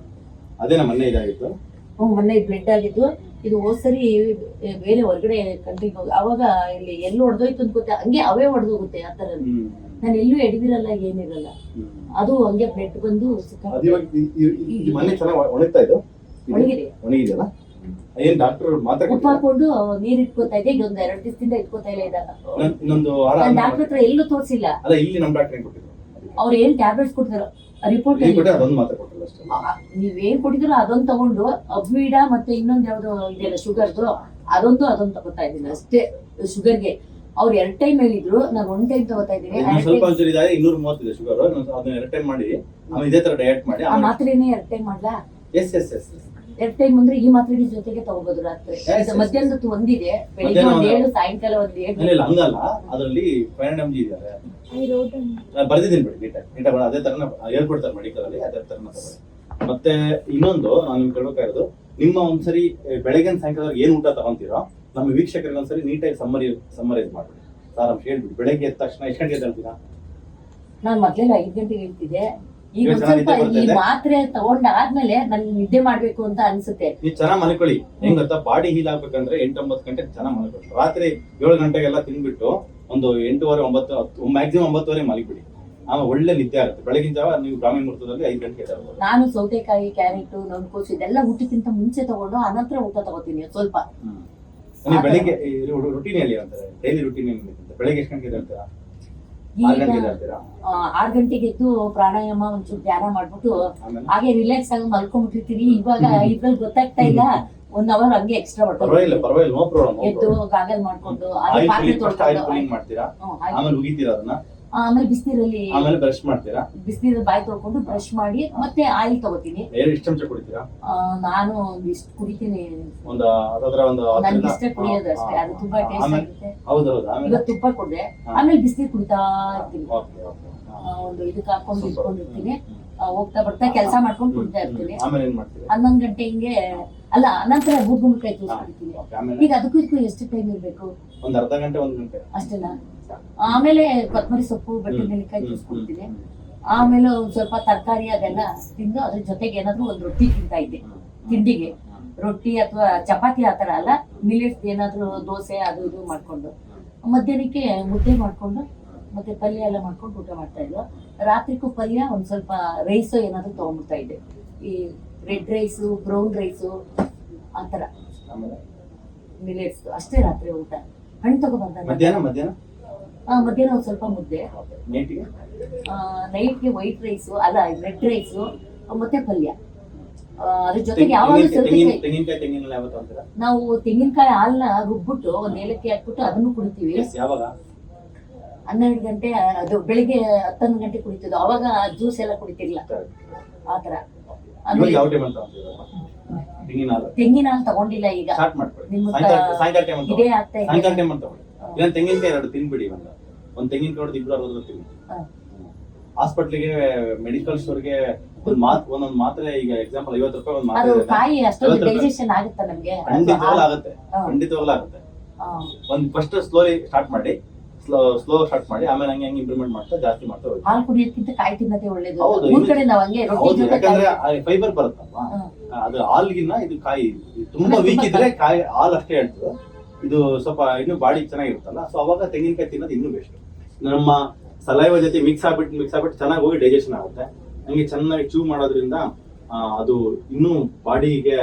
ಅದೇನಾ ಮೊನ್ನೆ ಇದಾಗಿತ್ತು? ಮೊನ್ನೆ ಬ್ಲಡ್ ಆಗಿದ್ದು. ಇದು ಹೋದ್ಸರಿ ಬೇರೆ ಹೊರಗಡೆ ಕಂಟ್ರಿಗೆ ಹೋಗಿ ಅವಾಗ ಇಲ್ಲಿ ಎಲ್ಲಿ ಹೊಡೆದೋಯ್ತು ಅಂತ ಗೊತ್ತೆ, ಹಂಗೆ ಅವೇ ಹೊಡೆದೋಗುತ್ತೆ ಆ ತರ. ನಾನು ಎಲ್ಲೂ ಎಡವಿರಲ್ಲ, ಏನಿರಲ್ಲ. ಅದು ಹಂಗೆ ಬ್ಲಡ್ ಬಂದು ಉಪ್ಪು ಹಾಕೊಂಡು ನೀರ್ ಇಟ್ಕೋತಾ ಇದೆ. ಇದೊಂದು 2 ದಿವಸದಿಂದ ಇಟ್ಕೋತಾ ಇಲ್ಲ. ಇದಾಗ ಡಾಕ್ಟರ್ ಹತ್ರ ಎಲ್ಲೂ ತೋರ್ಸಿಲ್ಲ. ಅವ್ರು ಏನ್ ಟ್ಯಾಬ್ಲೆಟ್ಸ್ ಕೊಡ್ತಾರೋ ರಿಪೋರ್ಟ್ ನೀವೇನ್ ಕೊಟ್ಟಿದ್ರು ಅದೊಂದು ತಗೊಂಡು ಅಬ್ವಿಡಾ ಮತ್ತೆ ಇನ್ನೊಂದ್ ಯಾವ್ದು ಇದೆಯಲ್ಲ ಶುಗರ್ದು, ಅದೊಂದು ತಗೋತಾ ಇದ್ದೀನಿ ಅಷ್ಟೇ. ಶುಗರ್ಗೆ ಅವ್ರು 2 ಟೈಮ್ ಹೇಳಿದ್ರು, ನಾನು 1 ಟೈಮ್ ತಗೋತಾ ಇದ್ದೀನಿ. 230 ಶುಗರ್, 2 ಟೈಮ್ ಮಾಡಿ ಇದೇ ತರ ಡಯಟ್ ಮಾಡಿ. ಆ ಮಾತ್ರೆನೇ 2 ಟೈಮ್ ಮಾಡ್ಲಾ? 2 ಟೈಮ್ ಅಂದ್ರೆ ಈ ಮಾತ್ರೆ ಜೊತೆಗೆ ತಗೋಬಹುದು. ರಾತ್ರಿ ಮಧ್ಯಾಹ್ನದ ಒಂದಿದೆ, ಬೆಳಿಗ್ಗೆ 7, ಸಾಯಂಕಾಲ 7. ಹಂಗಲ್ಲ, ಅದರಲ್ಲಿ ಪರಿಣಾಮಜಿ ಇದ್ದಾರೆ, ಬರ್ದಿದ್ದೀನಿ ಬಿಡಿ. ನೀಟಾಗಿ ಅದೇ ತರ ಹೇಳ್ಕೊಡ್ತಾರೆ ಮೆಡಿಕಲ್ ಅಲ್ಲಿ, ಅದೇ ತರ ತಗೊಳ್ಳಿ. ಮತ್ತೆ ಇನ್ನೊಂದು ನಾನು ನಿಮ್ಗೆ ಕೇಳ್ಬೇಕಾಗಿರೋದು, ನಿಮ್ಮ ಒಂದ್ಸರಿ ಬೆಳಗ್ಗೆ ಸಾಯಂಕಾಲ ಏನ್ ಊಟ ತಗೊಂತೀರೋ ನಮ್ಮ ವೀಕ್ಷಕರಿಗೆ ಒಂದ್ಸರಿ ನೀಟಾಗಿ ಸಮ್ಮರೈಸ್ ಮಾಡ್ಬಿಡಿ. ಸಾರಾಂಶ ಹೇಳ್ಬಿಡಿ. ಬೆಳಗ್ಗೆ ಎದ್ದ ತಕ್ಷಣ ಎಷ್ಟು ಗಂಟೆಗೆ ಹೇಳ್ತೀರಾ? ನಾನು ಮೊದ್ಲೆಲ್ಲ 5 ಗಂಟೆಗೆ ಹೇಳ್ತಿದ್ದೆ. ಈಗ ಈ ಮಾತ್ರೆ ತಗೊಂಡಾದ್ಮೇಲೆ ನನ್ ನಿದ್ದೆ ಮಾಡ್ಬೇಕು ಅಂತ ಅನ್ಸುತ್ತೆ. ನೀವು ಚೆನ್ನಾಗಿ ಮಲ್ಕೊಳ್ಳಿ. ಹೆಂಗ್ ಗೊತ್ತಾ, ಬಾಡಿ ಹೀಲ್ ಆಗ್ಬೇಕಂದ್ರೆ 8-9 ಗಂಟೆಗೆ ಚೆನ್ನಾಗಿ ಮಲ್ಕೊಳ್ಳಿ. ರಾತ್ರಿ 7 ಗಂಟೆಗೆಲ್ಲ ತಿನ್ಬಿಟ್ಟು ಒಂದು 8:30, 9 ಮ್ಯಾಕ್ಸಿಮಮ್ 9:30 ಮಲಗಿಬಿಡಿ. ಆಮೇಲೆ ಒಳ್ಳೆ ನಿದ್ದೆ ಆಗುತ್ತೆ. ಬೆಳಗಿನ ಜಾವ ನೀವು ಬ್ರಾಹ್ಮಿ ಮುಹೂರ್ತದಲ್ಲಿ 5 ಗಂಟೆಗೆ ಎದ್ದೇಳ್ಬೋದು. ನಾನು ಸೌತೆಕಾಯಿ, ಕ್ಯಾರೆಟ್, ನೊಣಕೋಸು ಇದೆಲ್ಲ ಊಟಕ್ಕಿಂತ ಮುಂಚೆ ತಗೊಂಡು ಆನಂತರ ಊಟ ತಗೋತೀನಿ ಸ್ವಲ್ಪ. ನೀವು ಬೆಳಿಗ್ಗೆ ರುಟೀನ್ ಹೇಳಿ ಅಂತಾರೆ, ಡೈಲಿ ರುಟೀನ್ ಬೆಳಗ್ಗೆ ಎಷ್ಟು ಗಂಟೆಗೆ ಎದ್ದೇಳ್ತೀರಾ? 6 ಗಂಟೆಗೆ ಎದ್ದೇಳ್ತೀರಾ? 6 ಗಂಟೆಗೆ ಎದ್ದು ಪ್ರಾಣಾಯಾಮ ಒಂಚೂರು ಧ್ಯಾನ ಮಾಡ್ಬಿಟ್ಟು ಹಾಗೆ ರಿಲ್ಯಾಕ್ಸ್ ಆಗಿ ಮಲ್ಕೊಂಡ್ಬಿಟ್ಟಿರ್ತೀನಿ. ಇವಾಗ ಇದ್ರಲ್ಲಿ ಗೊತ್ತಾಗ್ತಾ ಇಲ್ಲ, 1 ಅವರ್ ಹಂಗೆ ಎಕ್ಸ್ಟ್ರಾ ಪರವಾಗಿಲ್ಲ ನೋ ಪ್ರಾಬ್ಲಮ್. ಎದ್ದು ಗಾಗಲ್ ಮಾಡ್ಕೊಂಡು ಮಾಡ್ತೀರಾ, ಆಮೇಲೆ ಉಗಿತೀರಾ ಅದನ್ನ, ಆಮೇಲೆ ಬಿಸಿನೀರಲ್ಲಿ ಆಮೇಲೆ ಬ್ರಷ್ ಮಾಡ್ತೀರಾ, ಬಿಸಿನೀರಲ್ಲಿ ಬಾಯಿ ತೊಳ್ಕೊಂಡು ಬ್ರಷ್ ಮಾಡಿ ಮತ್ತೆ ಆಯಿಲ್ ತಗೋತೀನಿ. ಎಷ್ಟು ಚಮಚ ಕುಡಿತೀರಾ? ನಾನು ಇಷ್ಟು ಕುಡಿತೀನಿ, ನನ್ಗೆ ಇಷ್ಟ ಕುಡಿಯೋದು ಅಷ್ಟೇ. ಅದು ತುಂಬಾ ಟೇಸ್ಟ್ ಆಗುತ್ತೆ. ಹೌದೌದು. ಇವತ್ತು ತುಪ್ಪ ಕುಡ್ದೆ, ಆಮೇಲೆ ಬಿಸಿನೀರು ಕುಡಿತಾ ಇರ್ತೀನಿ. ಒಂದು ಇದಕ್ಕೆ ಹಾಕೊಂಡು ಇಟ್ಕೊಂಡಿರ್ತೀನಿ, ಹೋಗ್ತಾ ಬರ್ತಾ ಕೆಲಸ ಮಾಡ್ಕೊಂಡು ಕುಡಿತಾ ಇರ್ತೀನಿ. 11 ಗಂಟೆ ಹಿಂಗೆ ಅಲ್ಲ, ನಂತರ ಬೂದ್ಗುಂಬಳಕಾಯಿ ಜ್ಯೂಸ್ ಕುಡಿತೀನಿ. ಈಗ ಅದಕ್ಕೂ ಇದಕ್ಕೂ ಎಷ್ಟು ಟೈಮ್ ಇರ್ಬೇಕು? ಒಂದು ಅರ್ಧ ಗಂಟೆ 1 ಗಂಟೆ ಅಷ್ಟೇನಾ? ಆಮೇಲೆ ಕೊತ್ತಂಬರಿ ಸೊಪ್ಪು, ಬೆಟ್ಟದ ನೆಲ್ಲಿಕಾಯಿ ಜ್ಯೂಸ್ ಕುಡ್ತೀನಿ. ಆಮೇಲೆ ಒಂದ್ ಸ್ವಲ್ಪ ತರಕಾರಿ ಅದೆಲ್ಲ ತಿಂದು ಅದ್ರ ಜೊತೆಗೆ ಏನಾದ್ರು ಒಂದು ರೊಟ್ಟಿ ತಿಂತಾ ಇದ್ದೆ. ತಿಂಡಿಗೆ ರೊಟ್ಟಿ ಅಥವಾ ಚಪಾತಿ ಆತರ ಅಲ್ಲ, ಮಿಲೆಟ್ಸ್ ಏನಾದ್ರು ದೋಸೆ ಅದು ಇದು ಮಾಡ್ಕೊಂಡು ಮಧ್ಯಾಹ್ನಕ್ಕೆ ಮುದ್ದೆ ಮಾಡ್ಕೊಂಡು ಮತ್ತೆ ಪಲ್ಯ ಎಲ್ಲ ಮಾಡ್ಕೊಂಡು ಊಟ ಮಾಡ್ತಾ ಇದ್ವು. ರಾತ್ರಿಗೂ ಪಲ್ಯ ಒಂದ್ ಸ್ವಲ್ಪ ರೈಸು ಏನಾದ್ರು ತಗೊಂಡ್ಬಿಡ್ತಾ ಇದ್ದೆ. ಈ ರೆಡ್ ರೈಸು, ಬ್ರೌನ್ ರೈಸು ಆತರ ಮಿಲೆಟ್ಸ್ ಅಷ್ಟೇ ರಾತ್ರಿ ಊಟ. ಹಣ್ಣು ತಗೊಬಂದ ಮಧ್ಯಾಹ್ನ ಒಂದ್ ಸ್ವಲ್ಪ ಮುದ್ದೆ, ನೈಟ್ಗೆ ವೈಟ್ ರೈಸು ಅಲ್ಲ ರೆಡ್ ರೈಸು ಮತ್ತೆ ಪಲ್ಯ. ಅದ್ರ ಜೊತೆಗೆ ಯಾವಾಗಲೂ ನಾವು ತೆಂಗಿನಕಾಯಿ ಹಾಲನ್ನ ರುಬ್ಬಿಟ್ಟು ಒಂದ್ ಏಲಕ್ಕಿ ಹಾಕ್ಬಿಟ್ಟು ಅದನ್ನು ಕುಡಿತೀವಿ. 12 ಗಂಟೆ, ಅದು ಬೆಳಿಗ್ಗೆ 11 ಗಂಟೆ ಕುಡಿತಿದ್ದು. ಅವಾಗ ಜ್ಯೂಸ್ ಎಲ್ಲ ಕುಡಿತಿರ್ಲಿಲ್ಲ ಆತರ. ತೆಂಗಿನ ಹಾಲು ತಗೊಂಡಿಲ್ಲ ಈಗ, ಇದೇ ಆಗ್ತಾ ಇದೆ. ತೆಂಗಿನಕಾಯಿ 2 ತಿನ್ಬಿಡಿ. ಒಂದ್ ತೆಂಗಿನಕಾಯಿ ಹೊಡೆದು 2 ತಿನ್ನಿ. ಹಾಸ್ಪಿಟ್ಲಿಗೆ, ಮೆಡಿಕಲ್ ಸ್ಟೋರ್ಗೆ ಒಂದೊಂದು ಮಾತ್ರೆ, ಈಗ ಎಕ್ಸಾಂಪಲ್ 50 ರೂಪಾಯಿ ಒಂದು ಮಾತ್ರೆ. ಕಾಯಿ ಅಷ್ಟೊಂದು ಡೈಜೆಷನ್ ಆಗುತ್ತಾ ನಮ್ಗೆ? ಖಂಡಿತವಾಗ್ಲೂ ಆಗುತ್ತೆ. ಒಂದ್ ಫಸ್ಟ್ ಸ್ಲೋಲಿ ಸ್ಟಾರ್ಟ್ ಮಾಡಿ, ಸ್ಲೋ ಸ್ಟಾರ್ಟ್ ಮಾಡಿ, ಆಮೇಲೆ ಹಂಗೆ ಇಂಪ್ರೂವ್ಮೆಂಟ್ ಮಾಡ್ತಾ ಜಾಸ್ತಿ ಮಾಡ್ತಾ ಹೋಗಿ. ಹಾಲು ಕುಡಿಯೋದಕ್ಕಿಂತ ಕಾಯಿ ತಿನ್ನೋದೇ ಒಳ್ಳೇದು. ಹೌದು, ಯಾಕಂದ್ರೆ ಫೈಬರ್ ಬರುತ್ತಲ್ವಾ, ಅದು ಹಾಲ್ಗಿನ್ನ ಇದು ಕಾಯಿ ತುಂಬಾ ವೀಕ್ ಇದ್ರೆ ಕಾಯಿ ಹಾಲು ಅಷ್ಟೇ ಹೇಳ್ತದೆ. ಇದು ಸ್ವಲ್ಪ ಇನ್ನು ಬಾಡಿ ಚೆನ್ನಾಗಿರುತ್ತಲ್ಲ, ಸೊ ಅವಾಗ ತೆಂಗಿನಕಾಯಿ ತಿನ್ನೋದು ಇನ್ನೂ ಬೆಸ್ಟ್. ನಮ್ಮ ಸಲೈವ ಜೊತೆ ಮಿಕ್ಸ್ ಆಗ್ಬಿಟ್ಟು ಚೆನ್ನಾಗಿ ಹೋಗಿ ಡೈಜೆಷನ್ ಆಗುತ್ತೆ. ಹಂಗೆ ಚೆನ್ನಾಗಿ ಚೂ ಮಾಡೋದ್ರಿಂದ ಅದು ಇನ್ನೂ ಬಾಡಿಗೆ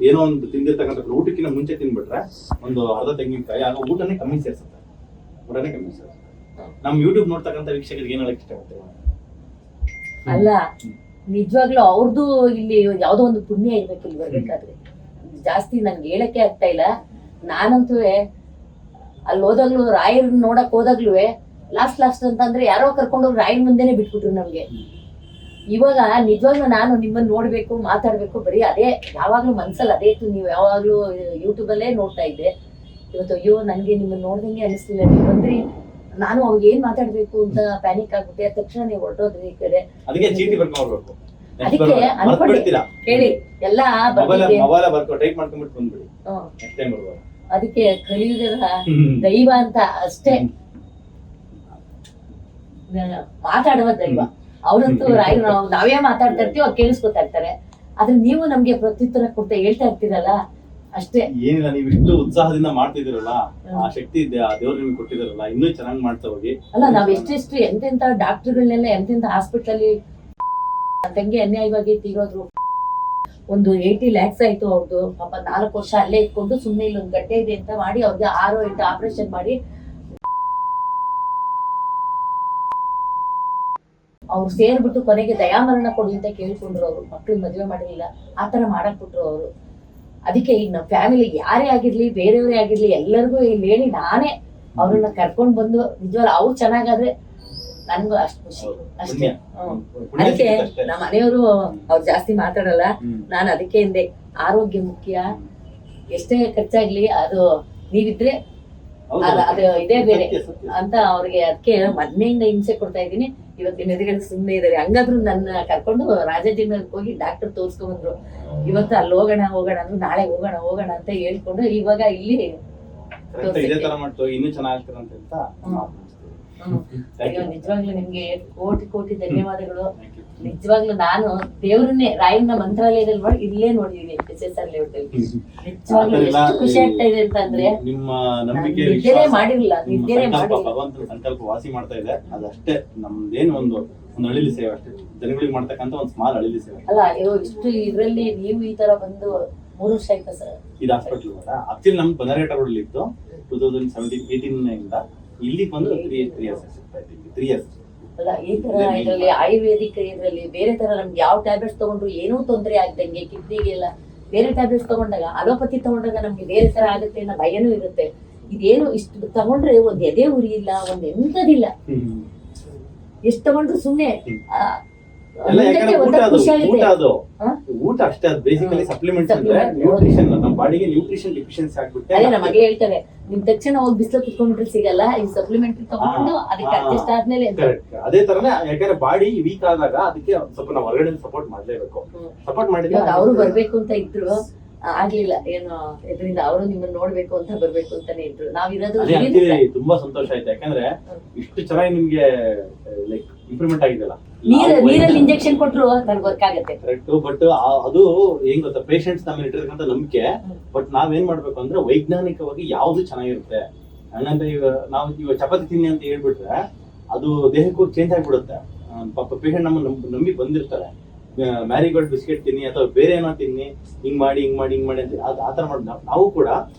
ಏನೋ ಒಂದು ತಿಂದಿರ್ತಕ್ಕಂಥ ಊಟಕ್ಕಿಂತ ಮುಂಚೆ ತಿನ್ಬಿಟ್ರೆ ಒಂದು ಅರ್ಧ ತೆಂಗಿನಕಾಯಿ ಆಗ ಊಟನೇ ಕಮ್ಮಿ ಸೇರಿಸುತ್ತೆ. ನಮ್ ಯೂಟ್ಯೂಬ್ ನೋಡ್ತಕ್ಕಂಥ ವೀಕ್ಷಕರಿಗೆ ಏನ್ ಹೇಳಕ್ ಇಷ್ಟಪಡ್ತೇವೆ? ಅಲ್ಲ, ನಿಜವಾಗ್ಲೂ ಅವ್ರದ್ದು ಇಲ್ಲಿ ಯಾವ್ದೋ ಒಂದು ಪುಣ್ಯ ಇರ್ಬೇಕು ಇಲ್ಲಿ ಬರ್ಬೇಕಾದ್ರೆ. ಜಾಸ್ತಿ ನನ್ಗೆ ಹೇಳಕ್ಕೆ ಆಗ್ತಾ ಇಲ್ಲ. ನಾನಂತೂ ಅಲ್ಲಿ ಹೋದಾಗ್ಲು, ರಾಯರ್ ನೋಡಕ್ ಹೋದಾಗ್ಲೂ ಲಾಸ್ಟ್ ಅಂತಂದ್ರೆ ಯಾರೋ ಕರ್ಕೊಂಡೋಗಿ ರಾಯರ್ ಮುಂದೆನೆ ಬಿಟ್ಬಿಟ್ರು ನಮ್ಗೆ. ಇವಾಗ ನಿಜವಾಗ್ಲೂ ನಾನು ನಿಮ್ಮನ್ನ ನೋಡ್ಬೇಕು, ಮಾತಾಡ್ಬೇಕು, ಬರೀ ಅದೇ ಯಾವಾಗ್ಲೂ ಮನ್ಸಲ್ಲಿ ಅದೇ ಇತ್ತು. ನೀವು ಯಾವಾಗ್ಲೂ ಯೂಟ್ಯೂಬ್ ಅಲ್ಲೇ ನೋಡ್ತಾ ಇದ್ದೆ. ಇವತ್ತು ಅಯ್ಯೋ ನನ್ಗೆ ನಿಮ್ಮನ್ನ ನೋಡ್ದಂಗೆ ಅನಿಸ್ಲಿಲ್ಲ, ನೀವು ಬಂದ್ರಿ. ನಾನು ಅವ್ರಿಗೆ ಏನ್ ಮಾತಾಡ್ಬೇಕು ಅಂತ ಪ್ಯಾನಿಕ್ ಆಗ್ಬಿಟ್ಟೆ. ತಕ್ಷಣ ನೀವು ಹೊರಟೋದ್ರಿ ಈ ಕಡೆ. ಅದಕ್ಕೆ ಚೀಟಿ ಬರ್ಕೊಂಡ್ಬರ್ಬೇಕು. ಅದಕ್ಕೆ ಅನ್ಕೊಂಡೆ ಹೇಳಿ ಎಲ್ಲ ಅದಕ್ಕೆ ಕಲಿಯುಗದ ದೈವ ಅಂತ ಅಷ್ಟೇ, ಮಾತಾಡುವ ದೈವ ಅವ್ರಂತೂ. ನಾವೇ ಮಾತಾಡ್ತಾ ಇರ್ತೀವಿ, ಅವ್ರು ಕೇಳಿಸ್ಕೊತಾ ಇರ್ತಾರೆ. ಆದ್ರೆ ನೀವು ನಮ್ಗೆ ಪ್ರತ್ಯುತ್ತರ ಕೊಡ್ತಾ ಹೇಳ್ತಾ ಇರ್ತೀರಲ್ಲ ಅಷ್ಟೇ. ಏನಿಲ್ಲ, ನೀವು ಇಷ್ಟು ಉತ್ಸಾಹದಿಂದ ಮಾಡ್ತಿದಿರಲ್ಲ, ಆ ಶಕ್ತಿ ದೇವ್ರು ನಿಮ್ಗೆ ಕೊಟ್ಟಿದಾರಲ್ಲ, ಇನ್ನೂ ಚೆನ್ನಾಗಿ ಮಾಡ್ತಾ ಹೋಗಿ. ಅಲ್ಲ, ನಾವ್ ಎಷ್ಟೆಷ್ಟು ಎಂತೆಂತ ಡಾಕ್ಟರ್ಗಳನ್ನೆಲ್ಲ ಎಂತೆಂತ ಹಾಸ್ಪಿಟಲ್ ತಂಗಿ ಅನ್ಯಾಯವಾಗಿ ತೀರೋದ್ರು. ಒಂದು 80 lakhs ಆಯ್ತು ಅವ್ರದ್ದು. ಪಾಪ 4 ವರ್ಷ ಅಲ್ಲೇ ಇಟ್ಕೊಂಡು ಸುಮ್ನೆ ಇಲ್ಲೊಂದು ಗಡ್ಡೆ ಇದೆ ಅಂತ ಮಾಡಿ ಅವ್ರಿಗೆ 6-8 ಆಪರೇಷನ್ ಮಾಡಿ ಅವ್ರು ಸೇರ್ಬಿಟ್ಟು ಕೊನೆಗೆ ದಯಾಮರಣ ಕೊಡಿ ಅಂತ ಕೇಳ್ಕೊಂಡ್ರು. ಅವ್ರು ಮಕ್ಳು ಮದುವೆ ಮಾಡಿರ್ಲಿಲ್ಲ, ಆತರ ಮಾಡಕ್ ಬಿಟ್ರು ಅವರು. ಅದಕ್ಕೆ ಈಗ ನಮ್ಮ ಫ್ಯಾಮಿಲಿ ಯಾರೇ ಆಗಿರ್ಲಿ, ಬೇರೆಯವರೇ ಆಗಿರ್ಲಿ, ಎಲ್ಲರಿಗೂ ಇಲ್ಲಿ ಹೇಳಿ ನಾನೇ ಅವ್ರನ್ನ ಕರ್ಕೊಂಡ್ ಬಂದು ನಿಜವಾಗ್ಲೂ ಅವ್ರು ಚೆನ್ನಾಗಾದ್ರೆ ನನ್ಗೂ ಅಷ್ಟು ಖುಷಿ ಅಷ್ಟೇ. ಅದಕ್ಕೆ ನಮ್ಮ ಮನೆಯವರು ಅವ್ರು ಜಾಸ್ತಿ ಮಾತಾಡಲ್ಲ. ನಾನು ಅದಕ್ಕೆ ಹಿಂದೆ ಆರೋಗ್ಯ ಮುಖ್ಯ, ಎಷ್ಟೇ ಖರ್ಚಾಗ್ಲಿ ಅದು ನೀವಿದ್ರೆ ಅದು ಇದೇ ಬೇರೆ ಅಂತ ಅವ್ರಿಗೆ. ಅದಕ್ಕೆ ಮೊನ್ನೆಯಿಂದ ಹಿಂಸೆ ಕೊಡ್ತಾ ಇದ್ದೀನಿ. ಇವತ್ತಿನ ಎದುರುಗಡೆ ಸುಮ್ಮನೆ ಇದಾರೆ. ಹಂಗಾದ್ರು ನನ್ನ ಕರ್ಕೊಂಡು ರಾಜಾಜಿನಗರಕ್ಕೆ ಹೋಗಿ ಡಾಕ್ಟರ್ ತೋರ್ಸ್ಕೊಂಡ್ ಬಂದ್ರು. ಇವತ್ತು ಅಲ್ಲಿ ಹೋಗೋಣ ಅಂದ್ರೆ ನಾಳೆ ಹೋಗೋಣ ಅಂತ ಹೇಳ್ಕೊಂಡು ಇವಾಗ ಇಲ್ಲಿ ಇನ್ನೂ ಚೆನ್ನಾಗಿರ್ತೀರ ಅಂತ ಅಯ್ಯೋ ನಿಜವಾಗ್ಲೂ ನಿಮ್ಗೆ ಕೋಟಿ ಕೋಟಿ ಧನ್ಯವಾದಗಳು. ನಿಜವಾಗ್ಲೂ ನಾನು ದೇವ್ರನ್ನೇ ರಾಯಣ್ಣ ಮಂತ್ರಾಲಯದಲ್ಲಿ ನೋಡಿ ಇಲ್ಲೇ ನೋಡಿದೀನಿ SSR ಲೇಔಟಲ್ಲಿ. ನಿಜವಾಗ್ಲೂ ಎಷ್ಟು ಖುಷಿ ಆಗ್ತಾ ಇದೆ ಅಂತಂದ್ರೆ ನಿಮ್ಮ ನಂಬಿಕೆ ನಿದ್ದೆನೇ ಮಾಡಿರಲಿಲ್ಲ, ನಿದ್ದೆನೇ ಮಾಡಿಲ್ಲ. ಭಗವಂತನ ಸಂಕಲ್ಪ ವಾಸಿ ಮಾಡ್ತಾ ಇದೆ, ಅದಷ್ಟೇ ನಮ್ದೇನು ಒಂದು ಅಳಿಲಿ ಸೇವೆ ಅಷ್ಟೇ, ಜನಗಳಿಗೆ ಮಾಡ್ತಕ್ಕಂತ ಒಂದು ಸ್ಮಾಲ್ ಅಳಿಲಿ ಸೇವೆ ಅಲ್ಲ. ಅಯ್ಯೋ ಇಷ್ಟು ಇದ್ರಲ್ಲಿ ನೀವು ಈ ತರ ಬಂದು 3 ವರ್ಷ ಆಯ್ತಾ ಸರ್? ಇದು ಹಾಸ್ಪಿಟಲ್ ಆಕ್ಚುಲಿ ನಮ್ಗೆ ಬನರೇಟ ರೋಡ್ ಇತ್ತು 2017-18 ಇಂದ ಇಲ್ಲಿ ಬಂದು 3 ಇಯರ್ಸ್. ಅಲ್ಲ ಈ ತರ ಇದ್ರಲ್ಲಿ ಆಯುರ್ವೇದಿಕ್ ಇದ್ರಲ್ಲಿ ಬೇರೆ ತರ ನಮ್ಗೆ ಯಾವ ಟ್ಯಾಬ್ಲೆಟ್ಸ್ ತಗೊಂಡ್ರು ಏನೂ ತೊಂದರೆ ಆಗ್ದಂಗೆ ಕಿಡ್ನಿಗೆಲ್ಲ ಬೇರೆ ಟ್ಯಾಬ್ಲೆಟ್ಸ್ ತಗೊಂಡಾಗ ಅಲೋಪತಿ ತಗೊಂಡಾಗ ನಮ್ಗೆ ಬೇರೆ ತರ ಆಗುತ್ತೆ ಅನ್ನೋ ಭಯನೂ ಇರುತ್ತೆ. ಇದೇನು ಇಷ್ಟು ತಗೊಂಡ್ರೆ ಒಂದ್ ಎದೆ ಉರಿ ಇಲ್ಲ, ಒಂದ್ ಎಂತದಿಲ್ಲ. ಎಷ್ಟ್ ತಗೊಂಡ್ರು ಸುಮ್ನೆ ಊಟ ಅಷ್ಟೇ. ಅದು ಬೇಸಿಕಲಿ ಸಪ್ಲಿಮೆಂಟ್ಸ್ ಅಂದ್ರೆ ನ್ಯೂಟ್ರಿಷನ್, ನಮ್ಮ ಬಾಡಿಗೆ ನ್ಯೂಟ್ರಿಷನ್ ಡಿಫಿಷಿಯನ್ಸಿ ಆಗ್ಬಿಟ್ಟೆ. ಅದೇ ನಮ್ಮ ಮಗ ಹೇಳ್ತಾರೆ, ನಿಮ್ ತಕ್ಷಣ ಹೋಗಿ ಬಿಸಿಲು ಕುತ್ಕೊಂಡ್ರೆ ಸಿಗಲ್ಲ, ಈ ಸಪ್ಲಿಮೆಂಟರಿ ತಗೊಂಡು ಅದಕ್ಕೆ ಅಡ್ಜಸ್ಟ್ ಆದ್ಮೇಲೆ. ಅದೇ ತರನೇ, ಯಾಕಂದ್ರೆ ಬಾಡಿ ವೀಕ್ ಆದಾಗ ಅದಕ್ಕೆ ಸ್ವಲ್ಪ ನಾವು ಹೊರಗಡೆ ಸಪೋರ್ಟ್ ಮಾಡ್ಲೇಬೇಕು. ಸಪೋರ್ಟ್ ಮಾಡಿದ್ರೆ ಅವರು ಬರ್ಬೇಕು ಅಂತ ಇದ್ರು, ಆಗ್ಲಿಲ್ಲ. ಏನು ಇದರಿಂದ ಅವರು ನಿಮ್ಮನ್ನ ನೋಡ್ಬೇಕು ಅಂತ ಬರ್ಬೇಕು ಅಂತಾನೆ ಇದ್ರು. ನಾವಿರೋದು ತುಂಬಾ ಸಂತೋಷ ಆಯ್ತು, ಯಾಕಂದ್ರೆ ಇಷ್ಟು ಚೆನ್ನಾಗಿ ನಿಮ್ಗೆ ಲೈಕ್ ಇಂಪ್ರೂವ್ಮೆಂಟ್ ಆಗಿದೆಲ್ಲ. ನೀರಲ್ಲಿ ಇಂಜೆಕ್ಷನ್ ಕೊಟ್ರು ನನ್ಗೆ ವರ್ಕ್ ಆಗುತ್ತೆ. ಕರೆಕ್ಟ್. ಬಟ್ ಅದು ಏನ್ ಗೊತ್ತಾ, ಪೇಷಂಟ್ಸ್ ನಮ್ಮಲ್ಲಿ ಇಟ್ಟಿರ್ತಕ್ಕಂಥ ನಂಬಿಕೆ. ಬಟ್ ನಾವೇನ್ ಮಾಡ್ಬೇಕು ಅಂದ್ರೆ ವೈಜ್ಞಾನಿಕವಾಗಿ ಯಾವ್ದು ಚೆನ್ನಾಗಿರುತ್ತೆ. ಹಂಗಂತ ಇವಾಗ ಚಪಾತಿ ತಿನ್ನಿ ಅಂತ ಹೇಳ್ಬಿಟ್ರೆ ಅದು ದೇಹಕ್ಕೂ ಚೇಂಜ್ ಆಗ್ಬಿಡುತ್ತೆ. ಪಾಪ ಪೇಷಂಟ್ ನಮ್ಮ ನಂಬಿ ಬಂದಿರ್ತಾರೆ, ಮ್ಯಾರಿಗೋಲ್ಡ್ ಬಿಸ್ಕೆಟ್ ತಿನ್ನಿ ಅಥವಾ ಬೇರೆ ಏನೋ ತಿನ್ನಿ, ಹಿಂಗ್ ಮಾಡಿ ಅಂತ ಆತರ ಮಾಡಿ ನಾವು ಕೂಡ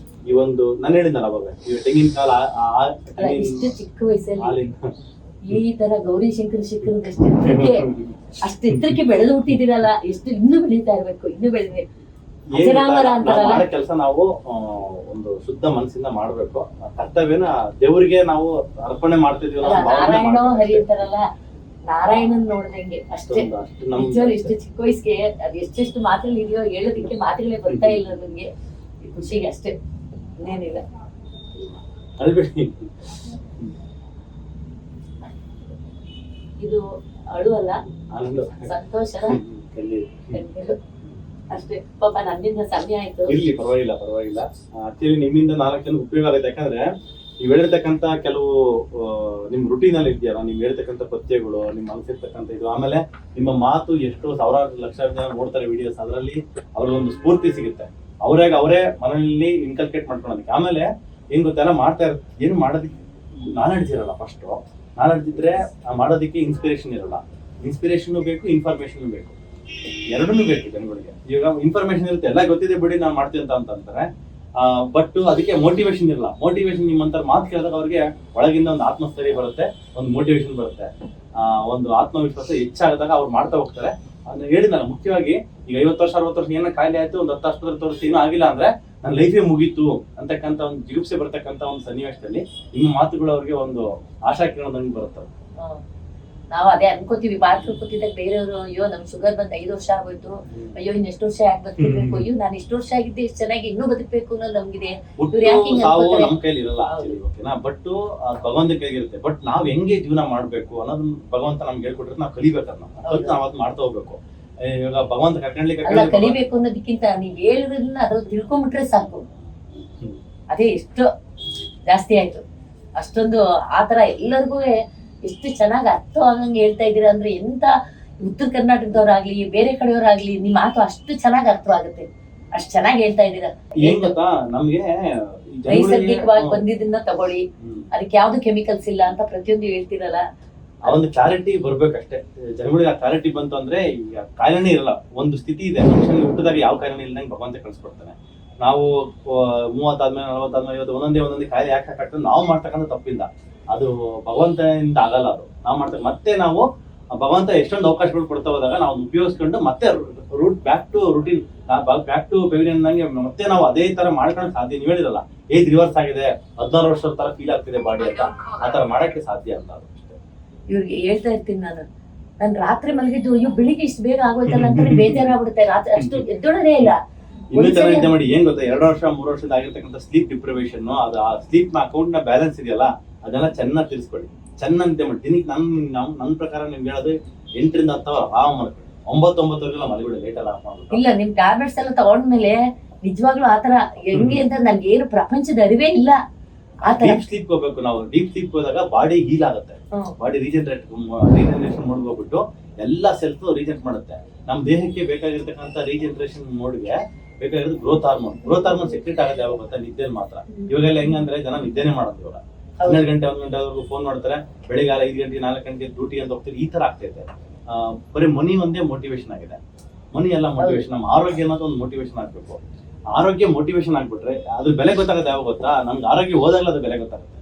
ಈ ಒಂದು ನಾನು ಹೇಳಿದ್ನಲ್ಲ ಅವಾಗ, ಈಗ ತೆಂಗಿನ ಕಾಲ ಇಷ್ಟು ಚಿಕ್ಕ ವಯಸ್ಸಲ್ಲಿ ಈ ತರ ಗೌರಿ ಶಂಕರ ಅಷ್ಟು ಎತ್ತರಕ್ಕೆ ಬೆಳೆದು ಹುಟ್ಟಿದಿರಲ್ಲ, ಎಷ್ಟು ಇನ್ನೂ ಬೆಳೀತಾ ಇರ್ಬೇಕು, ಇನ್ನೂ ಬೆಳೆದ್ಬೇಕು. ಕೆಲಸ ನಾವು ಒಂದು ಶುದ್ಧ ಮನಸ್ಸಿಂದ ಮಾಡ್ಬೇಕು. ಕರ್ತವ್ಯನ ದೇವರಿಗೆ ನಾವು ಅರ್ಪಣೆ ಮಾಡ್ತಿದೀವಿ. ನಾರಾಯಣ ಹರಿ ಅಂತಾರಲ್ಲ, ನಾರಾಯಣನ್ ನೋಡ್ದಂಗೆ ಅಷ್ಟೇ. ನಿಜವಾಗ್ಲೂ ಇಷ್ಟು ಚಿಕ್ಕ ವಯಸ್ಸಿಗೆ ಅದು ಎಷ್ಟೆಷ್ಟು ಮಾತುಗಳು ಇದೆಯೋ ಹೇಳೋದಿಕ್ಕೆ ಮಾತುಗಳೇ ಬರ್ತಾ ಇಲ್ಲ ನನಗೆ, ಖುಷಿಗೆ ಅಷ್ಟೇ, ಇನ್ನೇನಿಲ್ಲ. ಇದು ಅಳುವಲ್ಲ, ಸಂತೋಷ ಅಷ್ಟೇ. ಪಾಪ ನನ್ನಿಂದ ಸಮಯ ಆಯ್ತು. ಇಲ್ಲಿ ಪರವಾಗಿಲ್ಲ. ಆಕ್ಚುಲಿ ನಿಮ್ಮಿಂದ 4 ಜನ ಉಪಯೋಗ ಆಗುತ್ತೆ. ಯಾಕಂದ್ರೆ ನೀವ್ ಹೇಳಿರ್ತಕ್ಕಂತ ಕೆಲವು ನಿಮ್ ರುಟೀನ್ ಅಲ್ಲಿ ಇದೆಯಲ್ಲ, ನೀವ್ ಹೇಳ್ತಕ್ಕಂಥ ಪಥ್ಯಗಳು, ನಿಮ್ ಅನ್ಸಿರ್ತಕ್ಕಂಥ ಇದು, ಆಮೇಲೆ ನಿಮ್ಮ ಮಾತು ಎಷ್ಟೋ ಸಾವಿರಾರು ಲಕ್ಷಾರು ಜನ ನೋಡ್ತಾರೆ ವಿಡಿಯೋಸ್, ಅದರಲ್ಲಿ ಅವ್ರಿಗೆ ಒಂದು ಸ್ಫೂರ್ತಿ ಸಿಗುತ್ತೆ. ಅವರೇ ಮನೆಯಲ್ಲಿ ಇನ್ಕಲ್ಕೇಟ್ ಮಾಡ್ಕೊಳೋದಕ್ಕೆ. ಆಮೇಲೆ ಏನ್ ಗೊತ್ತೆಲ್ಲ ಮಾಡ್ತಾ ಏನು ಮಾಡೋದಕ್ಕೆ ನಾಲೆಡ್ಜ್ ಇರಲ್ಲ. ಫಸ್ಟ್ ನಾಲೆಡ್ಜ್ ಇದ್ರೆ ಮಾಡೋದಕ್ಕೆ ಇನ್ಸ್ಪಿರೇಷನ್ ಇರಲ್ಲ. ಇನ್ಸ್ಪಿರೇಷನ್ ಬೇಕು, ಇನ್ಫಾರ್ಮೇಶನ್ ಬೇಕು, ಎರಡನ್ನೂ ಬೇಕು ಜನಗಳಿಗೆ. ಇವಾಗ ಇನ್ಫಾರ್ಮೇಶನ್ ಇರುತ್ತೆ, ಎಲ್ಲ ಗೊತ್ತಿದೆ ಬಿಡಿ ನಾನು ಮಾಡ್ತೀನಿ ಅಂತ ಅಂತಾರೆ. ಬಟ್ ಅದಕ್ಕೆ ಮೋಟಿವೇಶನ್ ಇರಲ್ಲ. ಮೋಟಿವೇಶನ್ ನಿಮ್ಮಂತರ ಮಾತು ಕೇಳಿದಾಗ ಅವ್ರಿಗೆ ಒಳಗಿಂದ ಒಂದು ಆತ್ಮಸ್ಥೈರ್ಯ ಬರುತ್ತೆ, ಒಂದು ಮೋಟಿವೇಶನ್ ಬರುತ್ತೆ, ಒಂದು ಆತ್ಮವಿಶ್ವಾಸ ಹೆಚ್ಚಾಗದಾಗ ಅವ್ರು ಮಾಡ್ತಾ ಹೋಗ್ತಾರೆ. ಅದನ್ನ ಹೇಳಿದ್ನಲ್ಲ, ಮುಖ್ಯವಾಗಿ ಈಗ 50 ವರ್ಷ 60 ವರ್ಷ ಏನೋ ಕಾಯಿಲೆ ಆಯ್ತು, ಒಂದು 10 ಆಸ್ಪತ್ರೆ ತೋರಿಸಿ ಏನೂ ಆಗಿಲ್ಲ ಅಂದ್ರೆ ನನ್ನ ಲೈಫೇ ಮುಗೀತು ಅಂತಕ್ಕಂಥ ಒಂದು ಜಿಗುಪ್ಸೆ ಬರ್ತಕ್ಕಂಥ ಒಂದು ಸನ್ನಿವೇಶದಲ್ಲಿ ನಿಮ್ಮ ಮಾತುಗಳು ಅವ್ರಿಗೆ ಒಂದು ಆಶಾ ಕಿರಣದಂಗೆ ಬರುತ್ತೆ. ನಾವು ಅದೇ ಅನ್ಕೋತೀವಿ, ಬಾತ್ರೂಮ್ ಕೂತಿದ್ದಾಗ ಬೇರೆಯವರು, ಅಯ್ಯೋ ನಮ್ ಶುಗರ್ ಬಂದ್ 5 ವರ್ಷ ಆಗೋಯ್ತು, ಅಯ್ಯೋ ಇನ್ ಎಷ್ಟು ವರ್ಷ ಯಾಕೆ ಬದುಕಬೇಕು, ಅಯ್ಯೋ ನಾನು ಇಷ್ಟು ವರ್ಷ ಆಗಿದ್ದೆ ಎಷ್ಟು ಚೆನ್ನಾಗಿ ಇನ್ನೂ ಬದುಕಬೇಕು ಅನ್ನೋದು ನಮ್ಗಿದೆ. ನಮ್ ಕೈಲಿ ಇರಲ್ಲ ಓಕೆನಾ, ಬಟ್ ಭಗವಂತ ಕೈಗಿರುತ್ತೆ. ಬಟ್ ನಾವ್ ಹೆಂಗೆ ಜೀವನ ಮಾಡ್ಬೇಕು ಅನ್ನೋದನ್ನ ಭಗವಂತ ನಮ್ಗೆ ಹೇಳ್ಕೊಟ್ರೆ ನಾವು ಕಲಿಬೇಕನ್ನ, ನಾವ್ ಅದ್ ಮಾಡ್ತಾ ಹೋಗ್ಬೇಕು. ಇವಾಗ ಭಗವಂತ ಕಲಿಬೇಕು ಅನ್ನೋದಕ್ಕಿಂತ ನೀವ್ ಹೇಳಿದ್ರನ್ನ ಅದ್ರ ತಿಳ್ಕೊಂಡ್ಬಿಟ್ರೆ ಸಾಕು, ಅದೇ ಎಷ್ಟು ಜಾಸ್ತಿ ಆಯ್ತು. ಅಷ್ಟೊಂದು ಆತರ ಎಲ್ಲರಿಗೂ ಎಷ್ಟು ಚೆನ್ನಾಗಿ ಅರ್ಥವಾಗಂಗೆ ಹೇಳ್ತಾ ಇದ್ದೀರಾ ಅಂದ್ರೆ, ಎಂತ ಉತ್ತರ ಕರ್ನಾಟಕದವ್ರಾಗ್ಲಿ ಬೇರೆ ಕಡೆಯವ್ರಾಗ್ಲಿ ನಿಮ್ ಮಾತು ಅಷ್ಟು ಚೆನ್ನಾಗಿ ಅರ್ಥವಾಗುತ್ತೆ, ಅಷ್ಟ್ ಚೆನ್ನಾಗಿ ಹೇಳ್ತಾ ಇದ್ದೀರಾ. ಏನ್ ಗೊತ್ತಾ, ನಮ್ಗೆ ನೈಸರ್ಗಿಕವಾಗಿ ಬಂದಿದ್ದನ್ನ ತಗೊಳ್ಳಿ, ಅದಕ್ಕೆ ಯಾವ್ದು ಕೆಮಿಕಲ್ಸ್ ಇಲ್ಲ ಅಂತ ಪ್ರತಿಯೊಂದು ಹೇಳ್ತಿರಲ್ಲ, ಆ ಒಂದು ಕ್ಲಾರಿಟಿ ಬರ್ಬೇಕಷ್ಟೇ ಜನಗಳಿಗೆ. ಆ ಕ್ಲಾರಿಟಿ ಬಂತು ಅಂದ್ರೆ ಈಗ ಕಾಯಿಲೆನೇ ಇರಲ್ಲ. ಒಂದು ಸ್ಥಿತಿ ಇದೆ, ಮನುಷ್ಯನಿಗೆ ಹುಟ್ಟಿದಾಗ ಯಾವ ಕಾಯಿಲೆ ಇಲ್ದಂಗೆ ಭಗವಂತ ಕಳ್ಸಿಕೊಡ್ತಾನೆ. ನಾವು 30 ಆದ್ಮೇಲೆ 40 ಆದ್ಮೇಲೆ 50 ಒಂದೊಂದೇ ಕಾಯಿಲೆ ಯಾಕೆ ಆಗ್ತದೆ, ನಾವು ಮಾಡ್ತಕ್ಕಂಥ ತಪ್ಪಿಂದ, ಅದು ಭಗವಂತನಿಂದ ಆಗಲ್ಲ. ಅದು ನಾವು ಮಾಡ್ತೇವೆ. ಮತ್ತೆ ನಾವು ಭಗವಂತ ಎಷ್ಟೊಂದು ಅವಕಾಶಗಳು ಕೊಡ್ತಾ ಹೋದಾಗ ನಾವು ಉಪಯೋಗಿಸ್ಕೊಂಡು ಮತ್ತೆ back to routine, back to pavilion ನಂಗೆ ಮತ್ತೆ ನಾವು ಅದೇ ತರ ಮಾಡ್ಕೊಂಡು ಸಾಧ್ಯ. ನೀವು ಹೇಳಿರಲ್ಲ, ಏಜ್ ರಿವರ್ಸ್ ಆಗಿದೆ, 16 ವರ್ಷದ ತರ ಫೀಲ್ ಆಗ್ತಿದೆ ಬಾಡಿ ಅಂತ, ಆ ತರ ಮಾಡಕ್ಕೆ ಸಾಧ್ಯ ಅಂತ. ಇವ್ರಿಗೆ ಹೇಳ್ತಾ ಇರ್ತೀನಿ ನಾನು ರಾತ್ರಿ ಮಲಗಿದ್ದು, ಅಯ್ಯೋ ಬೆಳಿಗ್ಗೆ ಇಷ್ಟು ಬೇಗ ಆಗೋಯ್ತಲ್ಲ ಅಂತ ಬೇಜಾರಾಗ್ಬಿಡುತ್ತೆ. ರಾತ್ರಿ ಅಷ್ಟು ಎದ್ದೊಳದೇ ಇಲ್ಲ. ಇನ್ನೂ ತರ ನಿದ್ದೆ ಮಾಡಿ ಏನ್ ಗೊತ್ತಾ, 2 ವರ್ಷ 3 ವರ್ಷದ ಆಗಿರ್ತಕ್ಕಂಥ ಸ್ಲೀಪ್ ಡಿಪ್ರಿವೇಶನ್, ಅದು ಆ ಸ್ಲೀಪ್ ಅಕೌಂಟ್ ನ ಬ್ಯಾಲೆನ್ಸ್ ಇದೆಯಲ್ಲ, ಅದೆಲ್ಲ ಚೆನ್ನಾಗಿ ತಿಳಿಸ್ಕೊಳ್ಳಿ, ಚೆನ್ನಾಗಿ ನಿದ್ದೆ ಮಾಡಿ. ದಿನಕ್ಕೆ ನನ್ನ ಪ್ರಕಾರ ನಿಮ್ಗೆ ಹೇಳೋದು 8 ರಿಂದ 10 ಆರಾಮ್ ಮಾಡ್ಕೊಳ್ಳಿ. 9-9 ಮಲಗಿಬಿಡಿ, ಲೇಟ್ ಎಲ್ಲ ಇಲ್ಲ. ನಿಮ್ ಟ್ಯಾಬ್ಲೆಟ್ಸ್ ಎಲ್ಲ ತಗೊಂಡ್ಮೇಲೆ ನಿಜವಾಗ್ಲೂ ಆತರ ಹೆಂಗೆ ಅಂತ ನನ್ಗೆ ಏನು ಪ್ರಪಂಚದ ಅರಿವೇ ಇಲ್ಲ. ಆ ತರ ಡೀಪ್ ಸ್ಲೀಪ್ ಹೋಗ್ಬೇಕು. ನಾವು ಡೀಪ್ ಸ್ಲೀಪ್ ಹೋದಾಗ ಬಾಡಿ ಹೀಲ್ ಆಗುತ್ತೆ, ಬಾಡಿ ರೀಜನರೇಷನ್ ಮೋಡ್ ಹೋಗ್ಬಿಟ್ಟು ಎಲ್ಲ ಸೆಲ್ಸ್ ರೀಜೆಂಟ್ ಮಾಡುತ್ತೆ. ನಮ್ಮ ದೇಹಕ್ಕೆ ಬೇಕಾಗಿರ್ತಕ್ಕಂಥ ರೀಜನರೇಷನ್ ಮೋಡ್ಗೆ ಬೇಕಾಗಿರೋದು ಗ್ರೋತ್ ಹಾರ್ಮೋನ್ ಸೆಕ್ರೆಟ್ ಆಗೋದು ಯಾವಾಗ ಗೊತ್ತಾ? ನಿದ್ದೆಲಿ ಮಾತ್ರ. ಇವಾಗೆಲ್ಲ ಹೆಂಗಂದ್ರೆ ಜನ ನಿದ್ದೆನೆ ಮಾಡೋದು. ಇವಾಗ 12 ಗಂಟೆ 1 ಗಂಟೆವರೆಗೂ ಫೋನ್ ಮಾಡ್ತಾರೆ, ಬೆಳಿಗ್ಗೆ 5 ಗಂಟೆ 4 ಗಂಟೆ ಡ್ಯೂಟಿ ಅಂತ ಹೋಗ್ತಾರೆ. ಈ ತರ ಆಗ್ತೈತೆ. ಬರೀ ಮನಿ ಒಂದೇ ಮೋಟಿವೇಶನ್ ಆಗಿದೆ. ಮನಿ ಎಲ್ಲ ಮೋಟಿವೇಶನ್. ನಮ್ಮ ಆರೋಗ್ಯ ಅನ್ನೋದು ಒಂದು ಮೋಟಿವೇಶನ್ ಆಗ್ಬೇಕು. ಆರೋಗ್ಯ ಮೋಟಿವೇಶನ್ ಆಗ್ಬಿಟ್ರೆ ಅದ್ರ ಬೆಲೆ ಗೊತ್ತಾಗುತ್ತೆ. ಯಾವಾಗ ಗೊತ್ತಾ? ನಮ್ಗೆ ಆರೋಗ್ಯ ಹೋದಾಗಲೂ ಅದ್ರ ಬೆಲೆ ಗೊತ್ತಾಗುತ್ತೆ.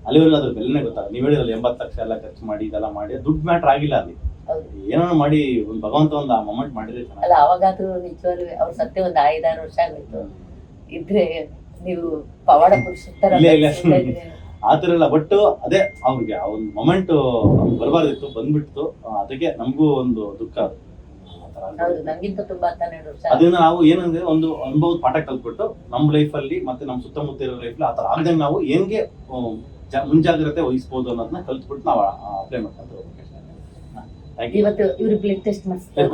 ಅಲ್ಲಿವರೆಗೂ ಅದ್ರ ಬೆಲೆನೇ ಗೊತ್ತಾಗುತ್ತೆ. ನೀವು ಹೇಳಿರಲ್ಲ 80 ಲಕ್ಷ ಎಲ್ಲ ಖರ್ಚು ಮಾಡಿ ಇದೆಲ್ಲ ಮಾಡಿ ದುಡ್ಡು ಮ್ಯಾಟ್ರ್ ಆಗಿಲ್ಲ. ಅಲ್ಲಿ ಏನೋ ಮಾಡಿ ಒಂದು ಭಗವಂತ ಒಂದು ಆ ಮೊಮೆಂಟ್ ಮಾಡಿದ್ರೆ ಅಲ್ಲ. ಅವಾಗಾದ್ರೂ ನಿಜವಾಗ್ಲೂ ಅವ್ರ ಸತ್ಯ ಒಂದು 5-6 ವರ್ಷ ಆಗೋಯ್ತು ಇದ್ರೆ ನೀವು ಪವಾಡ ಪುರುಷ ಆತರ ಇಲ್ಲ. ಬಟ್ ಅದೇ ಅವ್ರಿಗೆ ಆ ಒಂದು ಮೊಮೆಂಟ್ ಬರಬಾರ್ದಿತ್ತು, ಬಂದ್ಬಿಡ್ತು. ಅದಕ್ಕೆ ನಮಗೂ ಒಂದು ದುಃಖ. ಹೌದು, ನಂಗಿಂತ ತುಂಬಾ 12 ವರ್ಷ. ಅದನ್ನ ನಾವು ಏನಂದ್ರೆ ಒಂದು ಅನುಭವದ ಪಾಠ ಕಲ್ತ್ಬಿಟ್ಟು ನಮ್ಮ ಲೈಫ್ ಅಲ್ಲಿ ಮತ್ತೆ ನಮ್ಮ ಸುತ್ತಮುತ್ತ ಇರೋ ಲೈಫ್ ಆತರ ಆಗದಂಗೆ ನಾವು ಹೆಂಗೆ ಮುಂಜಾಗ್ರತೆ ವಹಿಸಬಹುದು ಅನ್ನೋದನ್ನ ಕಲ್ತ್ಬಿಟ್ಟು ನಾವು ಅಪ್ಲೈ ಮಾಡ್ಕೊಂತ ಹೋಗ್ಬೇಕು. ಇವತ್ತು ಇವ್ರು ಬ್ಲಡ್ ಟೆಸ್ಟ್ ಮಾಡ್ತಾರೆ.